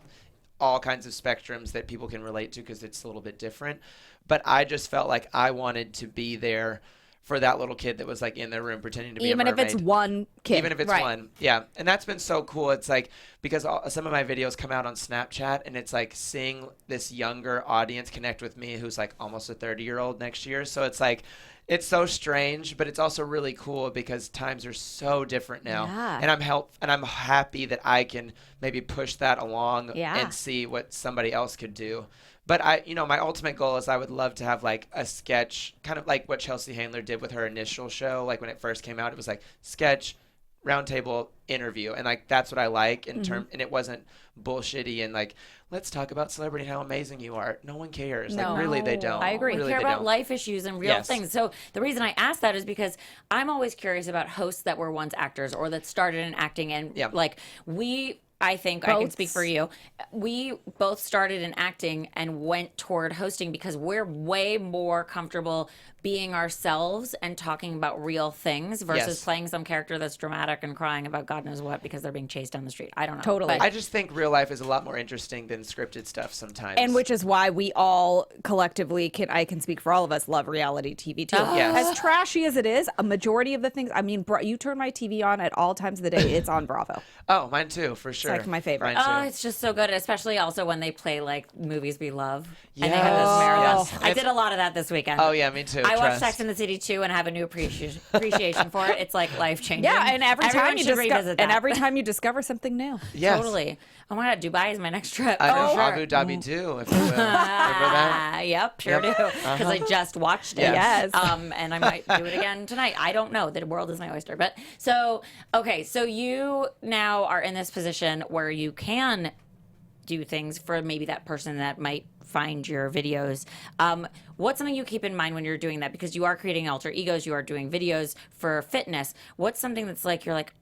all kinds of spectrums that people can relate to because it's a little bit different. But I just felt like I wanted to be there for that little kid that was like in their room pretending to be a mermaid. Even if it's one kid. Even if it's one. Yeah. And that's been so cool. It's like, because some of my videos come out on Snapchat and it's like seeing this younger audience connect with me who's like almost a 30-year-old next year. So it's like, it's so strange, but it's also really cool because times are so different now. Yeah. And I'm happy that I can maybe push that along and see what somebody else could do. But my ultimate goal is I would love to have like a sketch, kind of like what Chelsea Handler did with her initial show. Like when it first came out, it was like sketch, roundtable, interview, and like that's what I like in term. And it wasn't bullshitty and like let's talk about celebrity and how amazing you are. No one cares. No. Like really, they don't. I agree. We Really, care they about don't. life issues and real things. So the reason I asked that is because I'm always curious about hosts that were once actors or that started in acting, and like I think I can speak for you. We both started in acting and went toward hosting because we're way more comfortable being ourselves and talking about real things versus playing some character that's dramatic and crying about God knows what because they're being chased down the street. I don't know. Totally. I just think real life is a lot more interesting than scripted stuff sometimes. And which is why we all collectively I can speak for all of us, love reality TV too. Yes. As trashy as it is, a majority of the things, I mean, you turn my TV on at all times of the day, it's on Bravo. Oh, mine too, for sure. It's like my favorite. Mine too. Oh, it's just so good, especially also when they play like movies we love. Yes. And they have those marathons. Yes. I did a lot of that this weekend. Oh yeah, me too. I watched Trust. Sex and the City too and have a new appreciation for it. It's like life changing. Yeah, and every time you discover something new. Yes. Totally. Oh my God, Dubai is my next trip. I know, For sure. Abu Dhabi too, if you will. Remember that? Yep, sure do. Because I just watched it. Yes. And I might do it again tonight. I don't know. The world is my oyster. But so you now are in this position where you can do things for maybe that person that might find your videos. What's something you keep in mind when you're doing that? Because you are creating alter egos, you are doing videos for fitness. What's something that's like, you're like,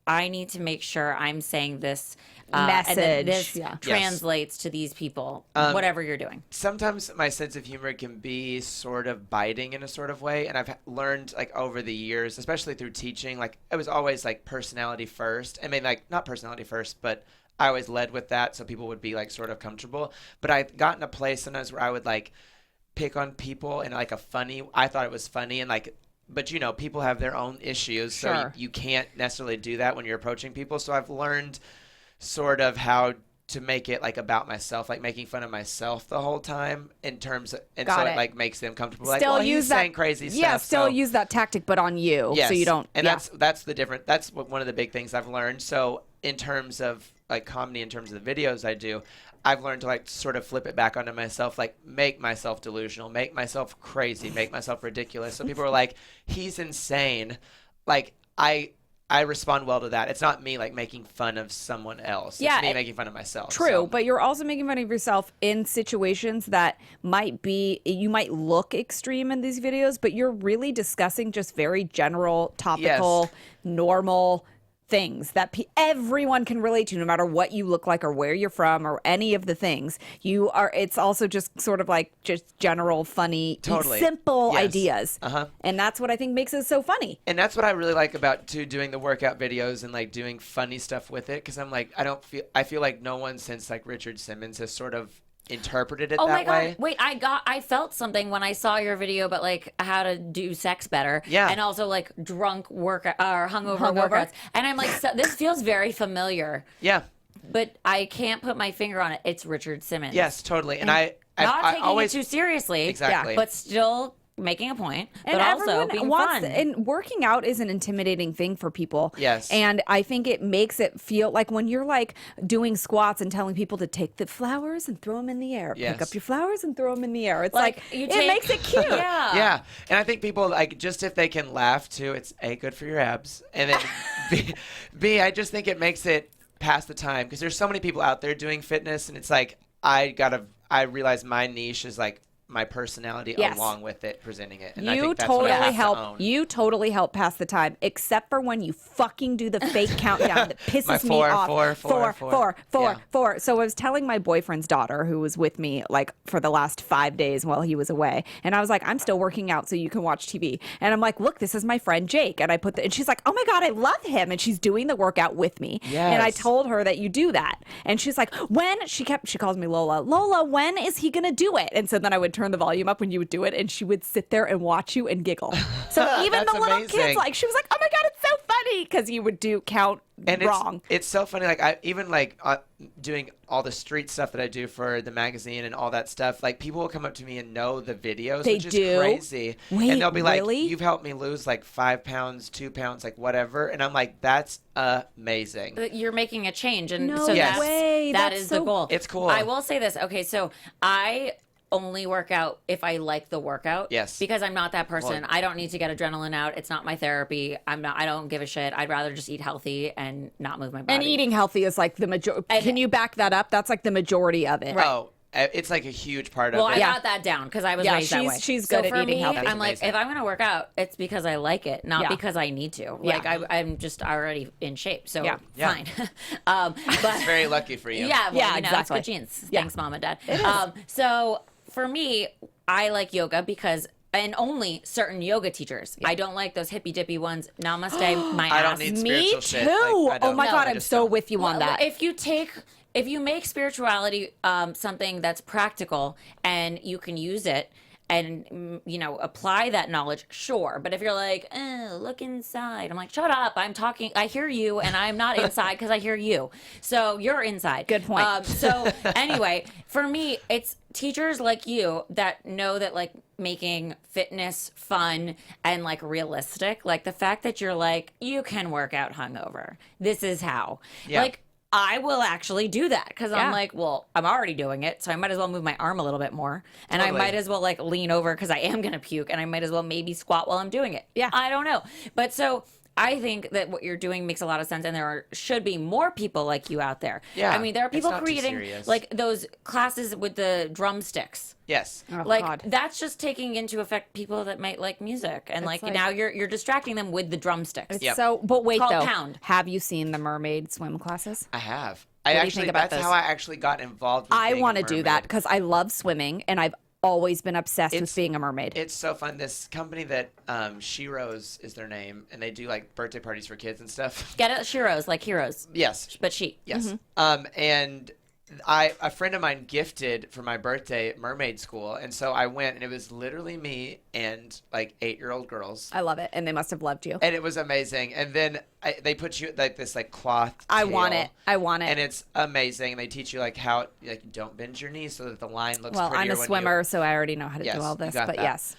I need to make sure I'm saying this message. and that this translates to these people, whatever you're doing. Sometimes my sense of humor can be sort of biting in a sort of way, and I've learned like over the years, especially through teaching, like it was always like personality first. I mean, like not personality first, but I always led with that so people would be like sort of comfortable. But I got in a place sometimes where I would like pick on people in like I thought it was funny and like, but you know, people have their own issues. Sure. So you can't necessarily do that when you're approaching people. So I've learned sort of how to make it like about myself, like making fun of myself the whole time in terms of, and so it like makes them comfortable. Like, well, he's saying crazy stuff. Yeah, still use that tactic, but on you. Yes. So you don't. And that's the different, that's one of the big things I've learned. So in terms of like comedy, in terms of the videos I do, I've learned to like sort of flip it back onto myself, like make myself delusional, make myself crazy, make myself ridiculous. So people are like, he's insane. Like I respond well to that. It's not me like making fun of someone else. It's me making fun of myself. True, but you're also making fun of yourself in situations that you might look extreme in these videos, but you're really discussing just very general, topical, normal things that everyone can relate to, no matter what you look like or where you're from or any of the things. It's also just sort of like just general funny, simple ideas. And that's what I think makes it so funny. And that's what I really like about doing the workout videos and like doing funny stuff with it, because I'm like, I feel like no one since like Richard Simmons has sort of interpreted it that way. Wait, I felt something when I saw your video about like how to do sex better. Yeah. And also like drunk workout or hungover workouts. And I'm like, this feels very familiar. Yeah. But I can't put my finger on it. It's Richard Simmons. Yes, totally. And I taking always it too seriously. Exactly. But still making a point, and but also being fun. And working out is an intimidating thing for people. Yes. And I think it makes it feel like when you're like doing squats and telling people to take the flowers and throw them in the air. Yes. Pick up your flowers and throw them in the air. It's like it makes it cute. Yeah. Yeah. And I think people, like, just if they can laugh too, it's A, good for your abs. And then B, I just think it makes it pass the time, because there's so many people out there doing fitness, and it's like, I realize my niche is like my personality along with it, presenting it. And I think that's what I have to own. You totally help pass the time, except for when you fucking do the fake countdown that pisses me off. Four. So I was telling my boyfriend's daughter, who was with me like for the last 5 days while he was away, and I was like, I'm still working out so you can watch TV. And I'm like, look, this is my friend Jake. And I and she's like, oh my God, I love him. And she's doing the workout with me. Yes. And I told her that you do that. And she's like, she calls me Lola, when is he gonna do it? And so then I would turn the volume up when you would do it, and she would sit there and watch you and giggle. So even the little kids, like, she was like, oh my God, it's so funny, because you would count and wrong. It's so funny. Like, I even like doing all the street stuff that I do for the magazine and all that stuff. Like, people will come up to me and know the videos, which is crazy. Wait, and they'll be really? like, you've helped me lose like 5 pounds, 2 pounds, like whatever. And I'm like, that's amazing. You're making a change, and No so way. that That's is so the goal. It's cool. I will say this. Okay, so I only work out if I like the workout. Yes. Because I'm not that person. Well, I don't need to get adrenaline out. It's not my therapy. I don't give a shit. I'd rather just eat healthy and not move my body. And eating healthy is like the majority. Can you back that up? That's like the majority of it. Oh, it's like a huge part of Well, it. I got that down because I was raised that way. She's good at for eating me, healthy. I'm like, amazing. if I'm going to work out, it's because I like it, not because I need to. Like, I'm just already in shape, so fine. But It's very lucky for you. yeah, well, exactly. it's good genes. Thanks, Mom and Dad. So for me, I like yoga because, and only certain yoga teachers. I don't like those hippy dippy ones. Namaste, my ass. I don't need Me spiritual too. shit. Like, I Oh don't. my No, God, I I'm just so don't. with you on that. If you make spirituality something that's practical and you can use it and apply that knowledge, sure. But if you're like, look inside, I'm like, shut up, I'm talking, I hear you, and I'm not inside because I hear you, so you're inside. Good point. So anyway, for me, it's teachers like you that know that, like, making fitness fun and like realistic, like the fact that you're like, you can work out hungover, this is how. Like, I will actually do that because I'm like, well, I'm already doing it, so I might as well move my arm a little bit more, and I might as well like lean over because I am gonna puke, and I might as well maybe squat while I'm doing it. Yeah, I don't know, but so I think that what you're doing makes a lot of sense, and there should be more people like you out there. Yeah, I mean, there are people it's not too creating serious. like those classes with the drumsticks. Yes. Oh, Like, God. that's just taking into effect people that might like music, and like now you're distracting them with the drumsticks. It's so, but wait Called though, Pound. have you seen the mermaid swim classes? I have. do you think about That's those? how I actually got involved with I want to do that because I love swimming, and I've always been obsessed with It's- being a mermaid. It's so fun. This company that She-Rose is their name, and they do like birthday parties for kids and stuff. Get it, Shiros, like heroes, Yes. but she. Yes. And a friend of mine gifted for my birthday mermaid school, and so I went, and it was literally me and like 8-year-old girls, I love it, and they must have loved you. and it was amazing. And then they put you like this like cloth. I want tail, it. I want it. And it's amazing. And they teach you like how like don't bend your knees so that the line looks. Well, I'm prettier a when swimmer, so I already know how to Yes, do all you this. got But that. yes,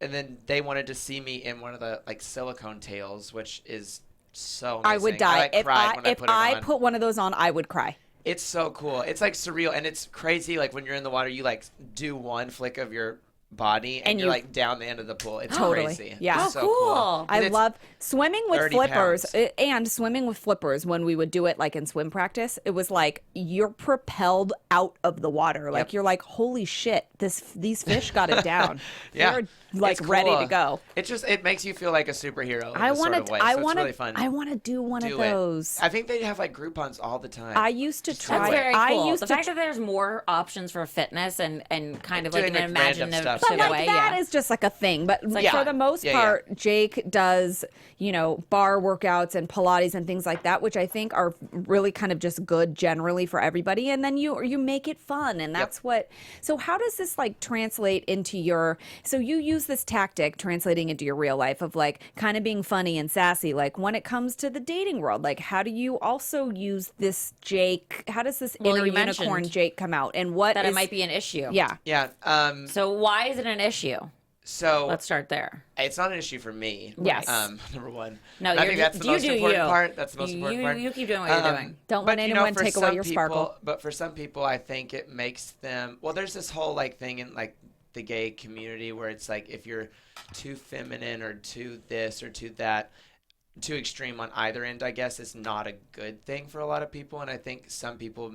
and then they wanted to see me in one of the like silicone tails, which is so amazing. I would die like, cried when if put it I on. put one of those on. I would cry. It's so cool. It's like surreal, and it's crazy. Like when you're in the water, you like do one flick of your body, and you're you- like down the end of the pool. It's Totally. crazy. Yeah. It's Oh, so cool. I And it's love swimming with 30 flippers pounds. and swimming with flippers when we would do it like in swim practice. It was like you're propelled out of the water. Like you're like, holy shit, these fish got it down. Yeah. They're like It's ready cool. to go. It makes you feel like a superhero. In I a sort want of to way. I So it's want really to fun. I want to do one Do of it. those. I think they have like Groupons all the time. I used to That's try. very I cool. used The to fact that there's more options for fitness and kind of like Doing, an like, random imaginative stuff, But yeah. like that is just like a thing. But like- for the most Yeah, yeah. part, Jake does, bar workouts and Pilates and things like that, which I think are really kind of just good generally for everybody. And then you make it fun, and that's what. So how does this like translate into your? So you use this tactic translating into your real life of like kind of being funny and sassy. Like when it comes to the dating world, like how do you also use this Jake? How does this Well, inner you unicorn mentioned Jake come out? And what that is, it might be an issue. Yeah. Yeah. So why is it an issue? So Let's start there. it's not an issue for me. Yes. Number one. No, I think that's the most important part. That's the most important part. You keep doing what you're doing. Don't But, let you know, anyone for take away some your people- sparkle. But for some people, I think it makes them. Well, there's this whole like thing in like the gay community where it's like if you're too feminine or too this or too that, too extreme on either end, I guess is not a good thing for a lot of people. And I think some people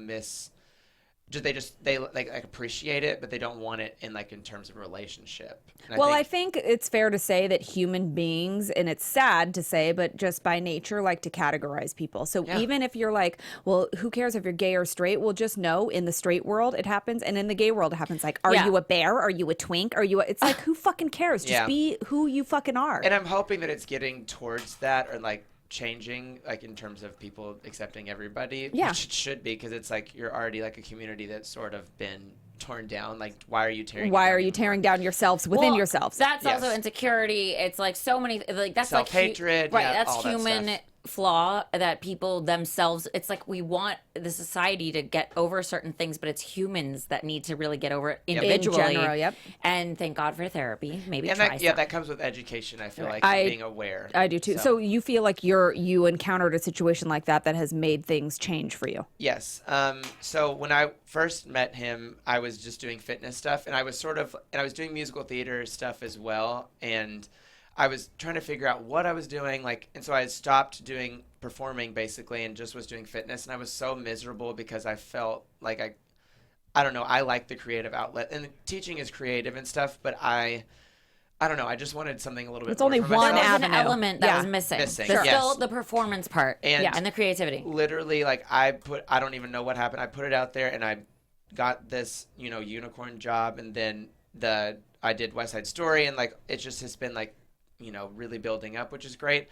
they like appreciate it, but they don't want it in like in terms of a relationship. And Well, I think it's fair to say that human beings, and it's sad to say, but just by nature, like to categorize people. So Yeah. even if you're like, well, who cares if you're gay or straight? Well, just know in the straight world it happens, and in the gay world it happens. Like, are Yeah. you a bear? Are you a twink? Are you? It's like who fucking cares? Just Yeah. be who you fucking are. And I'm hoping that it's getting towards that or like changing like in terms of people accepting everybody, Yeah. which it should be because it's like you're already like a community that's sort of been torn down. Like why are you tearing it Why down are you even tearing down yourselves within Well, yourselves? That's Yes. also insecurity. It's like so many like that's like Self-hatred, right? yeah, That's all that human stuff. flaw that people themselves. It's like we want the society to get over certain things, but it's humans that need to really get over it individually. In general, yep. And thank God for therapy. Maybe And try that, yeah, some. that comes with education. I feel like being aware. I do too. So you feel like you encountered a situation like that has made things change for you. Yes. So when I first met him, I was just doing fitness stuff, and I was doing musical theater stuff as well, and I was trying to figure out what I was doing, and so I stopped doing performing basically, and just was doing fitness, and I was so miserable because I felt like I don't know, I like the creative outlet, and teaching is creative and stuff, but I don't know, I just wanted something a little bit. It's more only for one There myself. was an avenue. element that Yeah. was missing. Missing, There's yes. still the performance part And- and the creativity. Literally, I don't even know what happened. I put it out there, and I got this, unicorn job, and then I did West Side Story, and it just has been really building up, which is great.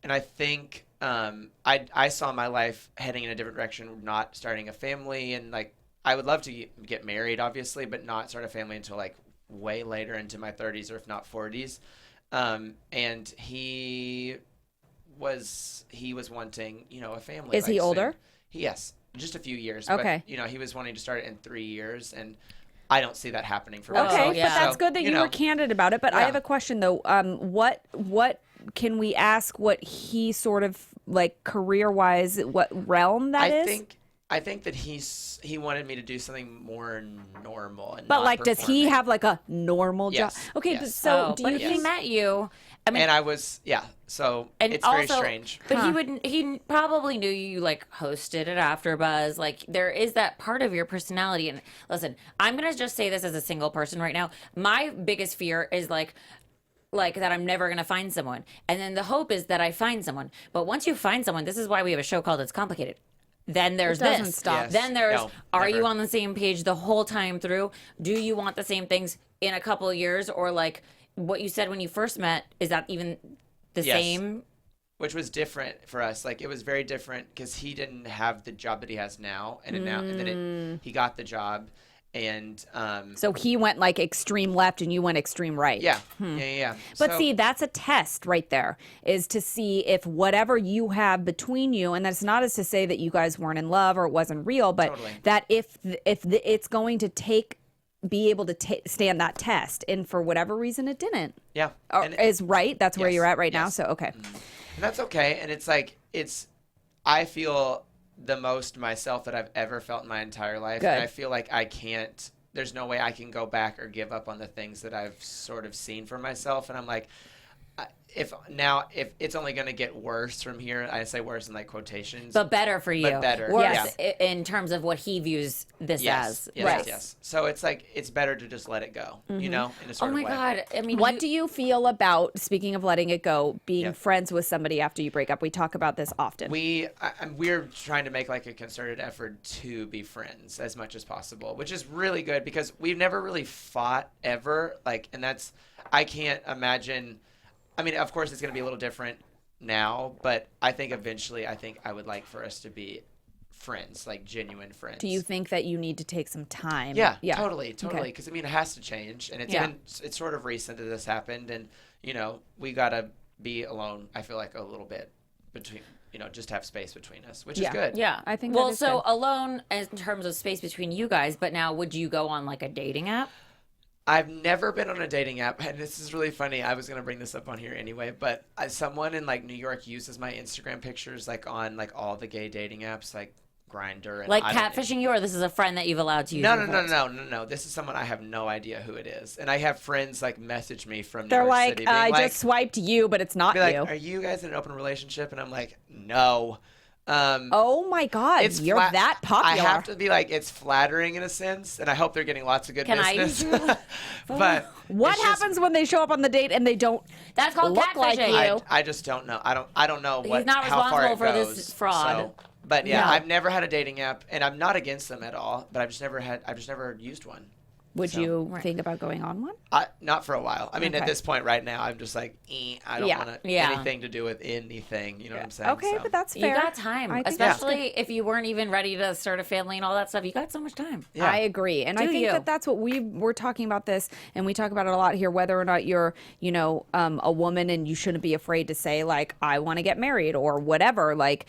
And I think I saw my life heading in a different direction, not starting a family, and I would love to get married, obviously, but not start a family until way later into my 30s or if not 40s. And he was wanting, a family. Is he soon. older? Yes, just a few years. Okay. But, he was wanting to start it in 3 years, and I don't see that happening for Okay, myself. yeah. but that's So, good that you were candid about it. But I Yeah. have a question though. What can we ask? What he sort of career wise? What realm that is? I think that he wanted me to do something more normal. And But not does he performing. have a normal job? Yes, Okay, yes. so do but you he think? met you. I mean, And I was so and it's also, very strange. But he probably knew you hosted at AfterBuzz. There is that part of your personality. And listen, I'm gonna just say this as a single person right now. My biggest fear is like that I'm never gonna find someone, and then the hope is that I find someone. But once you find someone, this is why we have a show called It's Complicated. Then there's It doesn't this. stop. Yes. Then there's, No, are never. you on the same page the whole time through? Do you want the same things in a couple of years? Or what you said when you first met, is that even the Yes. same? Which was different for us. It was very different because he didn't have the job that he has now, and then he got the job, and So he went extreme left, and you went extreme right. yeah. Yeah. But So- see, that's a test right there, is to see if whatever you have between you, and that's not as to say that you guys weren't in love or it wasn't real, but Totally. that if it's going to be able to stand that test, and for whatever reason it didn't, yeah, or and- is right. That's where Yes, you're at right now. yes. So okay, And that's okay. And it's I feel the most myself that I've ever felt in my entire life. Good. And I feel like I can't there's no way I can go back or give up on the things that I've sort of seen for myself. And I'm like, if it's only going to get worse from here, I say worse in like quotations, but better for you. But better. Worse in terms of what he views this as. Yes. So it's like, it's better to just let it go, you know, in a sort Oh of my way. God. I mean, What do you feel about, speaking of letting it go, being friends with somebody after you break up? We talk about this often. We're trying to make like a concerted effort to be friends as much as possible, which is really good because we've never really fought ever. Like, and that's, I can't imagine. I mean, of course, it's going to be a little different now, but I think eventually, I would like for us to be friends, like genuine friends. Do you think that you need to take some time? Yeah. Totally. Okay. Because I mean, it has to change, and it's sort of recent that this happened, and you know, we gotta be alone. I feel like a little bit between, you know, just have space between us, which is good. Yeah. I think Well, that is so good. alone in terms of space between you guys, but now would you go on like a dating app? I've never been on a dating app, and this is really funny. I was gonna bring this up on here anyway, but someone in like New York uses my Instagram pictures like on like all the gay dating apps, like Grindr, and Like I don't catfishing you, or this is a friend that you've allowed to use? No, your no, photos? no, no, no, no. This is someone I have no idea who it is, and I have friends like message me from New They're York like, City, being I like, just swiped you, but it's not be like, you. are you guys in an open relationship? And I'm like, no. Oh my God, you're that popular. I have to be like, it's flattering in a sense, and I hope they're getting lots of good Can I business. use you? But What it's just- happens when they show up on the date and they don't That's called look like catfishing. you? I just don't know. I don't know what. He's not how far responsible it for goes, this fraud. So, but yeah, No. I've never had a dating app, and I'm not against them at all. But I've just never used one. Would So- you think about going on one? Not for a while. I mean, Okay. at this point right now, I'm just like, I don't want anything to do with anything. You know what I'm saying? Okay, So- but that's You fair. got time, I think that's especially if you weren't even ready to start a family and all that stuff. You got so much time. Yeah. I agree. And I Do think you? that that's what we're talking about this, and we talk about it a lot here, whether or not you're, you know, a woman and you shouldn't be afraid to say, like, I want to get married or whatever. Like,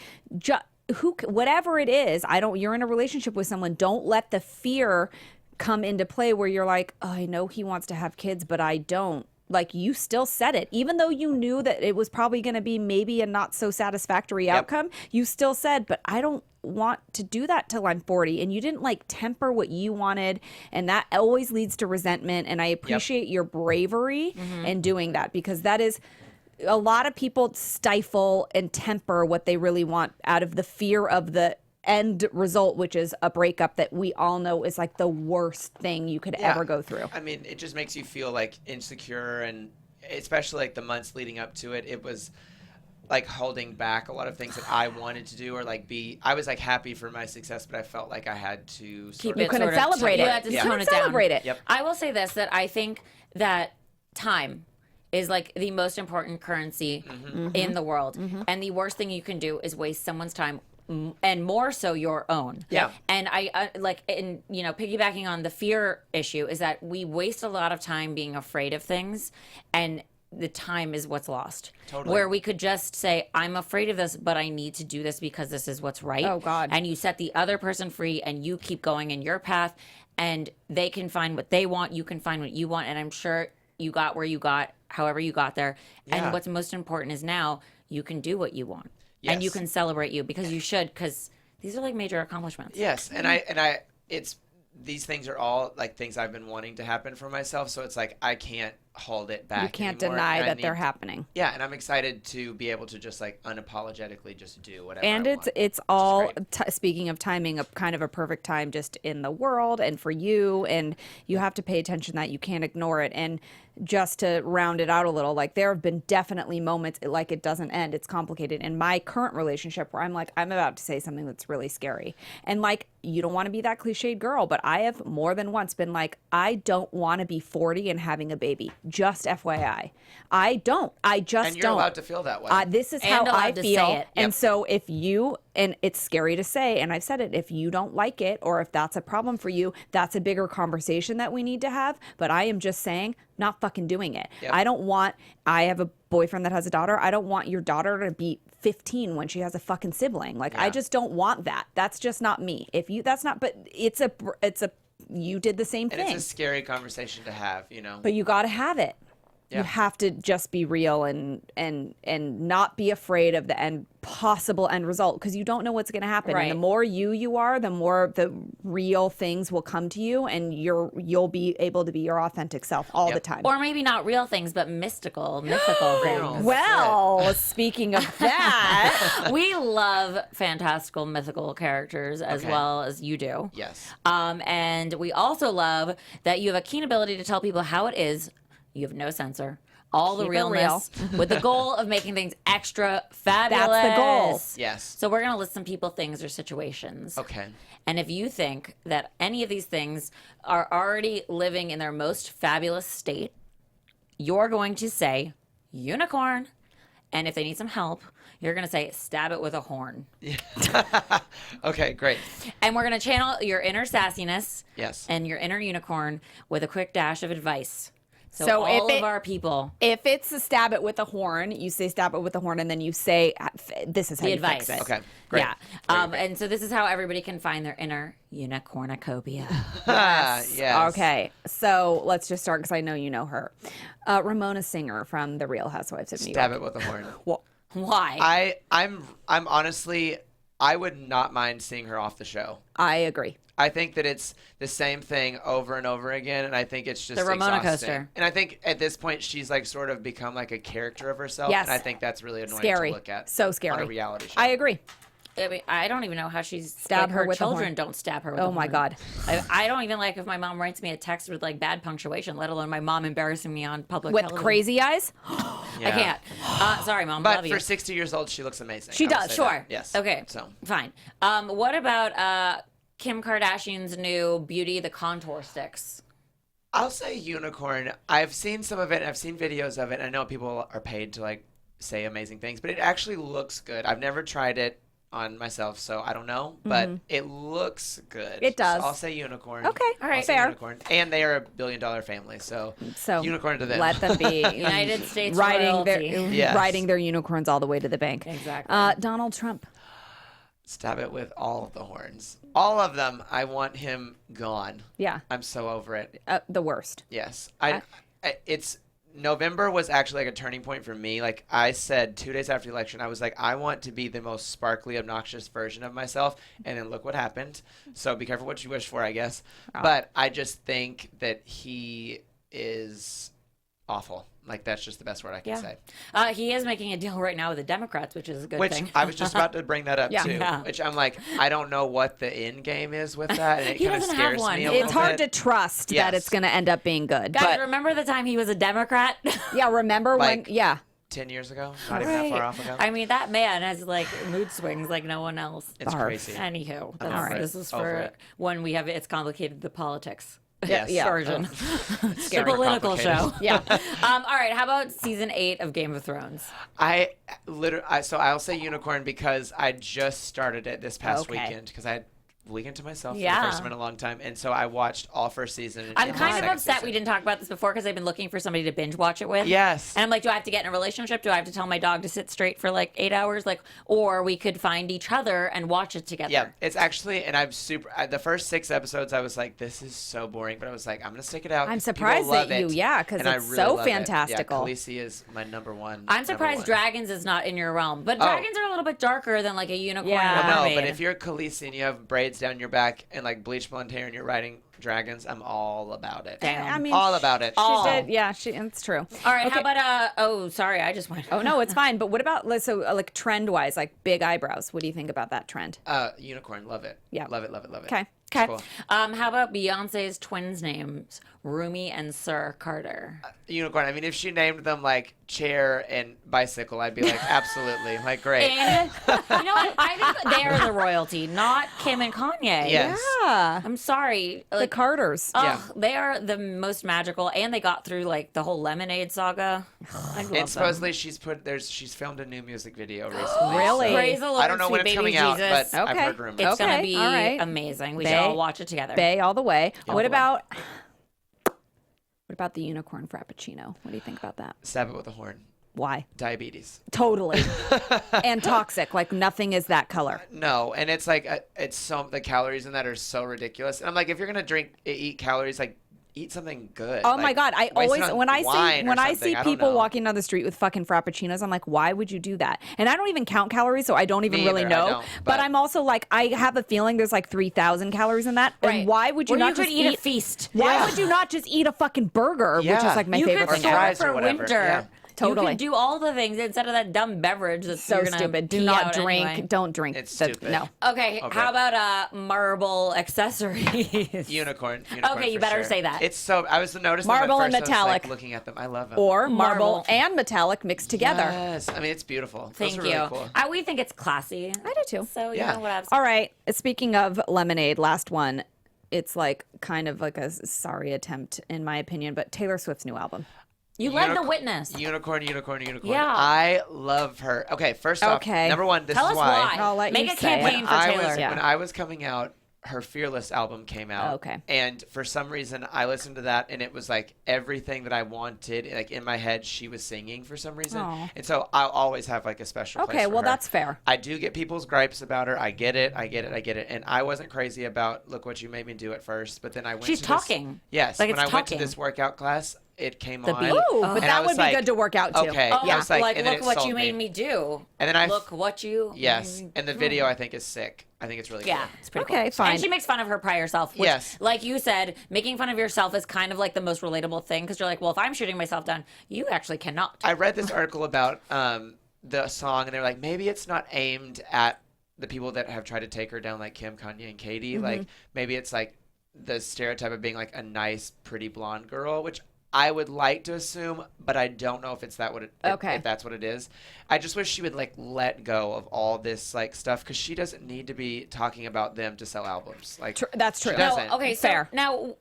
whatever it is, you're in a relationship with someone, don't let the fear come into play where you're like, oh, I know he wants to have kids, but I don't. Like, you still said it, even though you knew that it was probably going to be maybe a not so satisfactory outcome. You still said, but I don't want to do that till I'm 40. And you didn't like temper what you wanted, and that always leads to resentment. And I appreciate your bravery in doing that, because that is, a lot of people stifle and temper what they really want out of the fear of the end result, which is a breakup that we all know is like the worst thing you could ever go through. I mean, it just makes you feel like insecure, and especially like the months leading up to it, it was like holding back a lot of things that I wanted to do, or like I was like happy for my success, but I felt like I had to Keep sort it of couldn't sort of- celebrate You it. had to Yeah. tone Couldn't it down. celebrate it. Yep. I will say this, that I think that time is like the most important currency in the world. And the worst thing you can do is waste someone's time, and more so your own. Yeah. And you know, piggybacking on the fear issue, is that we waste a lot of time being afraid of things, and the time is what's lost. Totally. Where we could just say, I'm afraid of this, but I need to do this because this is what's right. Oh, God. And you set the other person free, and you keep going in your path, and they can find what they want, you can find what you want, and I'm sure you got where you got, however you got there. Yeah. And what's most important is now you can do what you want. And you Yes. can celebrate you, because you should, because these are like major accomplishments. Yes, and it's these things are all like things I've been wanting to happen for myself, so it's like I can't hold it back. You can't anymore, deny and I that they're need- happening. Yeah, and I'm excited to be able to just like unapologetically just do whatever. And I it's want, it's which is all great. speaking of timing, a kind of a perfect time just in the world and for you, and you have to pay attention that you can't ignore it. And just to round it out a little, like there have been definitely moments like it doesn't end. It's complicated. In my current relationship where I'm like, I'm about to say something that's really scary. And like, you don't want to be that cliched girl, but I have more than once been like, I don't want to be 40 and having a baby. Just FYI. I don't. I just And you're don't. allowed to feel that way. This is And how allowed I to feel. say it. And Yep. so if you, and it's scary to say, and I've said it, if you don't like it, or if that's a problem for you, that's a bigger conversation that we need to have. But I am just saying, not fucking doing it. Yep. I have a boyfriend that has a daughter. I don't want your daughter to be 15 when she has a fucking sibling. Like, I Yeah. just don't want that. That's just not me. If you, that's not, but you did the same and thing. it's a scary conversation to have, you know. But you got to have it. You have to just be real and not be afraid of the possible end result, because you don't know what's going to happen. Right. And the more you are, the more the real things will come to you, and you'll be able to be your authentic self all the time. Or maybe not real things, but mythical things. Well, speaking of that, We love fantastical, mythical characters as well as you do. Yes. And we also love that you have a keen ability to tell people how it is. You have no censor. All the Keep it realness with the goal of making things extra fabulous. That's the goal. Yes. So we're going to list some people, things, or situations. Okay. And if you think that any of these things are already living in their most fabulous state, you're going to say unicorn. And if they need some help, you're going to say stab it with a horn. Okay, great. And we're going to channel your inner sassiness Yes. and your inner unicorn with a quick dash of advice. So So all if of our people, if it's a stab it with a horn, you say stab it with a horn, and then you say this is how the you advice. fix it. Okay, great. Yeah. And so this is how everybody can find their inner unicornicopia. Yes. Okay, so let's just start, because I know you know her. Ramona Singer from The Real Housewives of New Stab York. it with a horn. Well, Why? I'm honestly, I would not mind seeing her off the show. I agree. I think that it's the same thing over and over again, and I think it's just The Ramona exhausting. coaster. And I think at this point she's like sort of become like a character of herself, Yes. and I think that's really annoying Scary. to look at. So scary. On a reality show. I agree. I mean, I don't even know how she's Stab like, her with a children horn. don't stab her with Oh a my horn. God. I don't even like if my mom writes me a text with like bad punctuation, let alone my mom embarrassing me on public With television. crazy eyes? I can't. Sorry, mom. But love for you. 60 years old, she looks amazing. She I will does, say Sure. that. Yes. Okay. So Fine. What about Kim Kardashian's new beauty, the contour sticks? I'll say unicorn. I've seen some of it. I've seen videos of it. I know people are paid to like say amazing things, but it actually looks good. I've never tried it on myself, so I don't know, but it looks good. It does. So I'll say unicorn. Okay, all right, I'll say fair. Unicorn. And they are $1 billion family, so unicorn to them. Let them be United States riding their royalty. Yes. riding their unicorns all the way to the bank. Exactly. Donald Trump. Stab it with all of the horns. All of them. I want him gone. Yeah, I'm so over it. the worst. Yes. It's November was actually like a turning point for me. Like I said 2 days after the election, I was like, I want to be the most sparkly, obnoxious version of myself. And then look what happened. So be careful what you wish for, I guess. But I just think that he is awful. Like that's just the best word I can say. He is making a deal right now with the Democrats, which is a good Which thing. I was just about to bring that up too. Yeah. Which I'm like, I don't know what the end game is with that, and it He kind of doesn't have scares one. me a It's little hard bit. to trust that Yes. it's going to end up being good. Guys, But remember the time he was a Democrat? yeah, remember Like- when? Yeah, 10 years ago, not even that far off ago. I mean, that man has like mood swings like no one else. It's Barf. crazy. Anywho, I'm that's, over it. this is Over for it. when we have it's complicated the politics. Yes. yeah. Version. The Scary political complicated. show. yeah. All right, how about season 8 of Game of Thrones? I literally, so I'll say unicorn because I just started it this past Okay. weekend because I had a weekend to myself for Yeah. the first time in a long time, and so I watched all first season. I'm into the kind of second upset season. we didn't talk about this before because I've been looking for somebody to binge watch it with. Yes. And I'm like, do I have to get in a relationship? Do I have to tell my dog to sit straight for like 8 hours? Like, or we could find each other and watch it together. Yeah, it's actually, and I'm super. The first 6 episodes, I was like, "This is so boring," but I was like, "I'm gonna stick it out." I'm 'cause surprised people love that you- it, yeah, 'cause and I it's really so love it. fantastical. Yeah, Khaleesi is my number one. I'm number surprised one. dragons is not in your realm, but dragons are a little bit darker than like a unicorn Yeah. or a Well, no, mermaid. but if you're Khaleesi and you have braids down your back and like bleach blonde hair and you're riding dragons, I'm all about it. Damn. I mean, all about it. she did. Yeah, it's true. All right, Okay. how about oh, sorry, I just went. Oh no, it's fine. But what about like trend wise, like big eyebrows? What do you think about that trend? Unicorn, love it. Yeah. love it, love it, love it. Okay. It's Okay. cool. How about Beyonce's twins' names, Rumi and Sir Carter? Unicorn. I mean, if she named them like chair and bicycle, I'd be like, absolutely, like great. And you know what? I think they are the royalty, not Kim and Kanye. Yes. Yeah, I'm sorry. the Like, Carters. Yeah. they are the most magical, and they got through like the whole Lemonade saga. I love And them. supposedly she's filmed a new music video recently. Really? so- Praise the Lord, I don't know when sweet it's baby coming out, Jesus. but I've Okay. heard rumors. It's gonna Okay, be all right. amazing. We Bae- should all watch it together. Bay all the way. All What the way. about the unicorn frappuccino? What do you think about that? Stab it with a horn. Why? Diabetes. Totally. And toxic. Like nothing is that color. No, and it's like the calories in that are so ridiculous. And I'm like, if you're gonna eat calories, like eat something good. Oh my God! I waste it always on when I wine see or when I see something. I don't people know. walking down the street with fucking frappuccinos, I'm like, why would you do that? And I don't even count calories, so I don't even Me really either, I know. don't, but but- I'm also like, I have a feeling there's like 3,000 calories in that. Right. And why would you Or not you could just eat a feast. Why Yeah. would you not just eat a fucking burger, which Yeah. is like my You favorite could Or thing store ever? it fries or for whatever. winter. Yeah. Totally. You could do all the things instead of that dumb beverage that's So you're gonna stupid. Do pee not out drink. anyway. Don't drink. It's the- stupid. No. Okay, Okay. how about marble accessories? Unicorn. Okay, you for better sure. say that. It's so. I was noticing Marble them and at first, metallic. I was, like, looking at them. I love them. Or marble Marble. and metallic mixed together. Yes. I mean, it's beautiful. Thank Those are you. really cool. We think it's classy. I do too. So you Yeah. know what I'm All right. Speaking of lemonade, last one. It's like kind of like a sorry attempt, in my opinion, but Taylor Swift's new album. You led the Unicorn- witness. Unicorn. Yeah. I love her. Okay, first off, Okay. number one, this Tell is us why. I'll let Make you a say it. campaign for Taylor. Yeah. When I was coming out, her Fearless album came out. Okay. And for some reason, I listened to that, and it was like everything that I wanted. Like in my head, she was singing for some reason. Aw. And so I'll always have like a special place Okay, for well, her. that's fair. I do get people's gripes about her. I get it. And I wasn't crazy about Look What You Made Me Do at first, but then I went She's to talking. Yes. Like when it's I went to talking. this workout class, it came The on. beat. Ooh, Oh. but And I that was would be like, good to work out too. Okay. Oh, I was like, and then look it what sold you made me. me do. And then I look what you. Yes. And the video I think is sick. I think it's really Yeah, cool. it's pretty Okay, cool. fine. And she makes fun of her prior self, which, Yes. like you said, making fun of yourself is kind of like the most relatable thing because you're like, well, if I'm shooting myself down, you actually cannot. I read this article about the song, and they're like, maybe it's not aimed at the people that have tried to take her down, like Kim, Kanye, and Katie. Mm-hmm. Like, maybe it's like the stereotype of being like a nice, pretty blonde girl, which I would like to assume, but I don't know if it's that what it, Okay. if that's what it is. I just wish she would like let go of all this like stuff because she doesn't need to be talking about them to sell albums. Like That's true. She No, doesn't. Okay, so Fair. now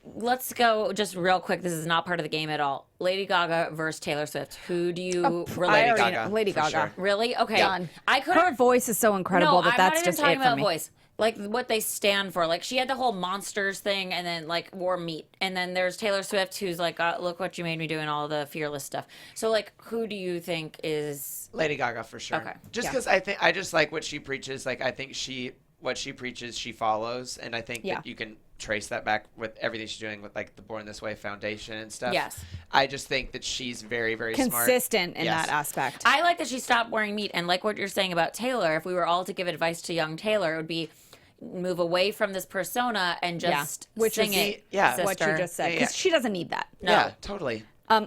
let's go just real quick. This is not part of the game at all. Lady Gaga versus Taylor Swift. Who do you I relate already Gaga, know. Lady for Gaga. sure. Really? Okay. Done. I could Her voice is so incredible no, that I'm that's not even just talking it for about me. voice. Like what they stand for. Like she had the whole monsters thing, and then like wore meat, and then there's Taylor Swift who's like, look what you made me do, and all the fearless stuff. So like, who do you think is? Lady Gaga for sure. Okay. Just Yeah. because I just like what she preaches. Like I think what she preaches, she follows, and I think Yeah. that you can trace that back with everything she's doing with like the Born This Way Foundation and stuff. Yes. I just think that she's very, very smart. Consistent in Yes. that aspect. I like that she stopped wearing meat, and like what you're saying about Taylor. If we were all to give advice to young Taylor, it would be move away from this persona and just Which sing is it. Yeah. sister. what you just said. Yeah, Because yeah. she doesn't need that. No. Yeah, totally.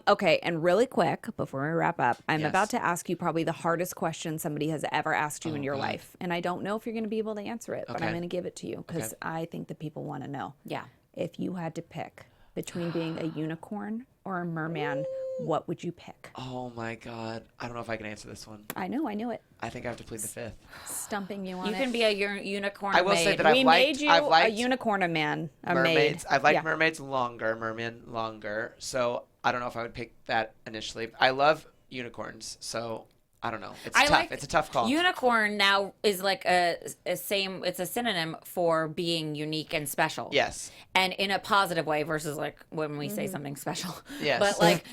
Okay, and really quick, before we wrap up, I'm Yes. about to ask you probably the hardest question somebody has ever asked you in your God. life. And I don't know if you're going to be able to answer it, but I'm Okay. going to give it to you because Okay. I think that people want to know. Yeah. If you had to pick between being a unicorn or a merman, what would you pick? Oh my God. I don't know if I can answer this one. I know, I knew it. I think I have to plead the fifth. Stumping you on You it. can be a unicorn. I will say maid. that I've we liked- made you I've a liked unicorn, a man, a Mermaids. maid. I've liked Yeah. mermaids longer, mermen longer. So I don't know if I would pick that initially. I love unicorns, so I don't know. It's tough. It's a tough call. Unicorn now is like a same. It's a synonym for being unique and special. Yes. And in a positive way versus like when we say something special. Yes. But like,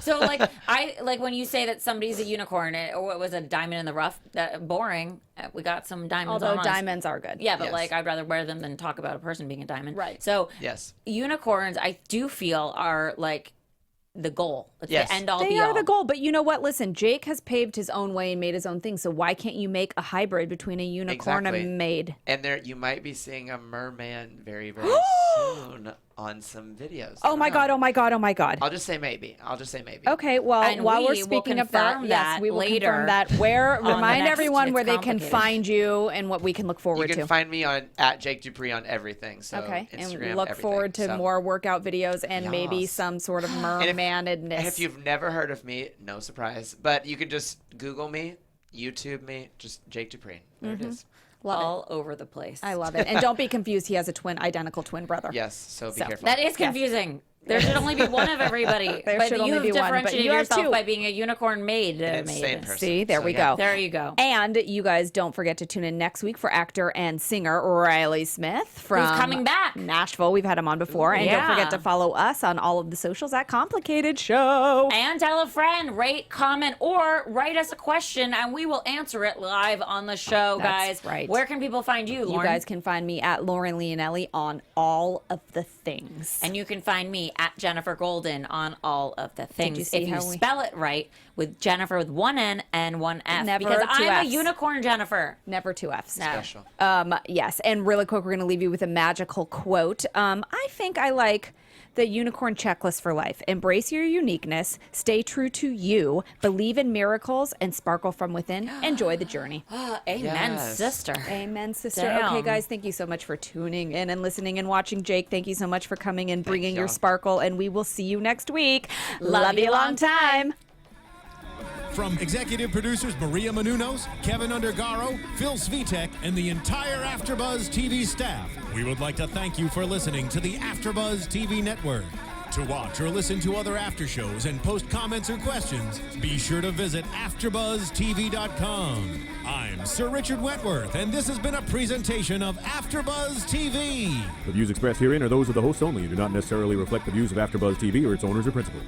so like I like when you say that somebody's a unicorn or what was a diamond in the rough. That boring. We got some diamonds. Although on us. diamonds are good. Yeah, but Yes. like I'd rather wear them than talk about a person being a diamond. Right. So Yes. unicorns, I do feel are like the goal. It's Yes. the end all They be are all. the goal, but you know what? Listen, Jake has paved his own way and made his own thing. So why can't you make a hybrid between a unicorn and a Exactly. maid? And there, you might be seeing a merman very, very soon on some videos. I Oh don't my know. god! Oh my god! Oh my god! I'll just say maybe. Okay, well, And while we're we will speaking of confirm that, that yes, we will later confirm that. Where the remind next everyone It's where they can Complicated. find you and what we can look You forward can to. find me on at Jake Dupree on everything. So Okay, Instagram, and look everything. forward to So- more workout videos and maybe Yes. some sort of And if mermanedness. you've never heard of me, no surprise. But you could just Google me, YouTube me, just Jake Dupree. There it is. Love all over the place. it. I love it. And don't be confused. He has a identical twin brother. Yes. So be So, careful. That is confusing. There should only be one of everybody. There but should only you've be one, but differentiated you have yourself two. by being a unicorn maid. Insane person. See, there So, we yeah. go. There you go. And you guys don't forget to tune in next week for actor and singer Riley Smith from Who's coming back? Nashville. We've had him on before. And don't forget to follow us on all of the socials at Complicated Show. And tell a friend, rate, comment, or write us a question, and we will answer it live on the show, That's guys. right. Where can people find you, Lauren? You guys can find me at Lauren Leonelli on all of the things. And you can find me at Jennifer Golden on all of the things. you see if you how we- spell it right with Jennifer with one N and one F. Never because two I'm Fs. a unicorn Jennifer. Never two Fs. No. Special. Yes, and really quick, we're going to leave you with a magical quote. I think I like the unicorn checklist for life. Embrace your uniqueness, stay true to you, believe in miracles, and sparkle from within. Enjoy the journey. Amen, Yes. sister. Amen, sister. Damn. Okay, guys, thank you so much for tuning in and listening and watching. Jake, thank you so much for coming and bringing your y'all. sparkle, and we will see you next week. Love you long time. From executive producers Maria Menounos, Kevin Undergaro, Phil Svitek, and the entire AfterBuzz TV staff, we would like to thank you for listening to the AfterBuzz TV network. To watch or listen to other after shows and post comments or questions, be sure to visit AfterBuzzTV.com. I'm Sir Richard Wentworth, and this has been a presentation of AfterBuzz TV. The views expressed herein are those of the hosts only and do not necessarily reflect the views of AfterBuzz TV or its owners or principals.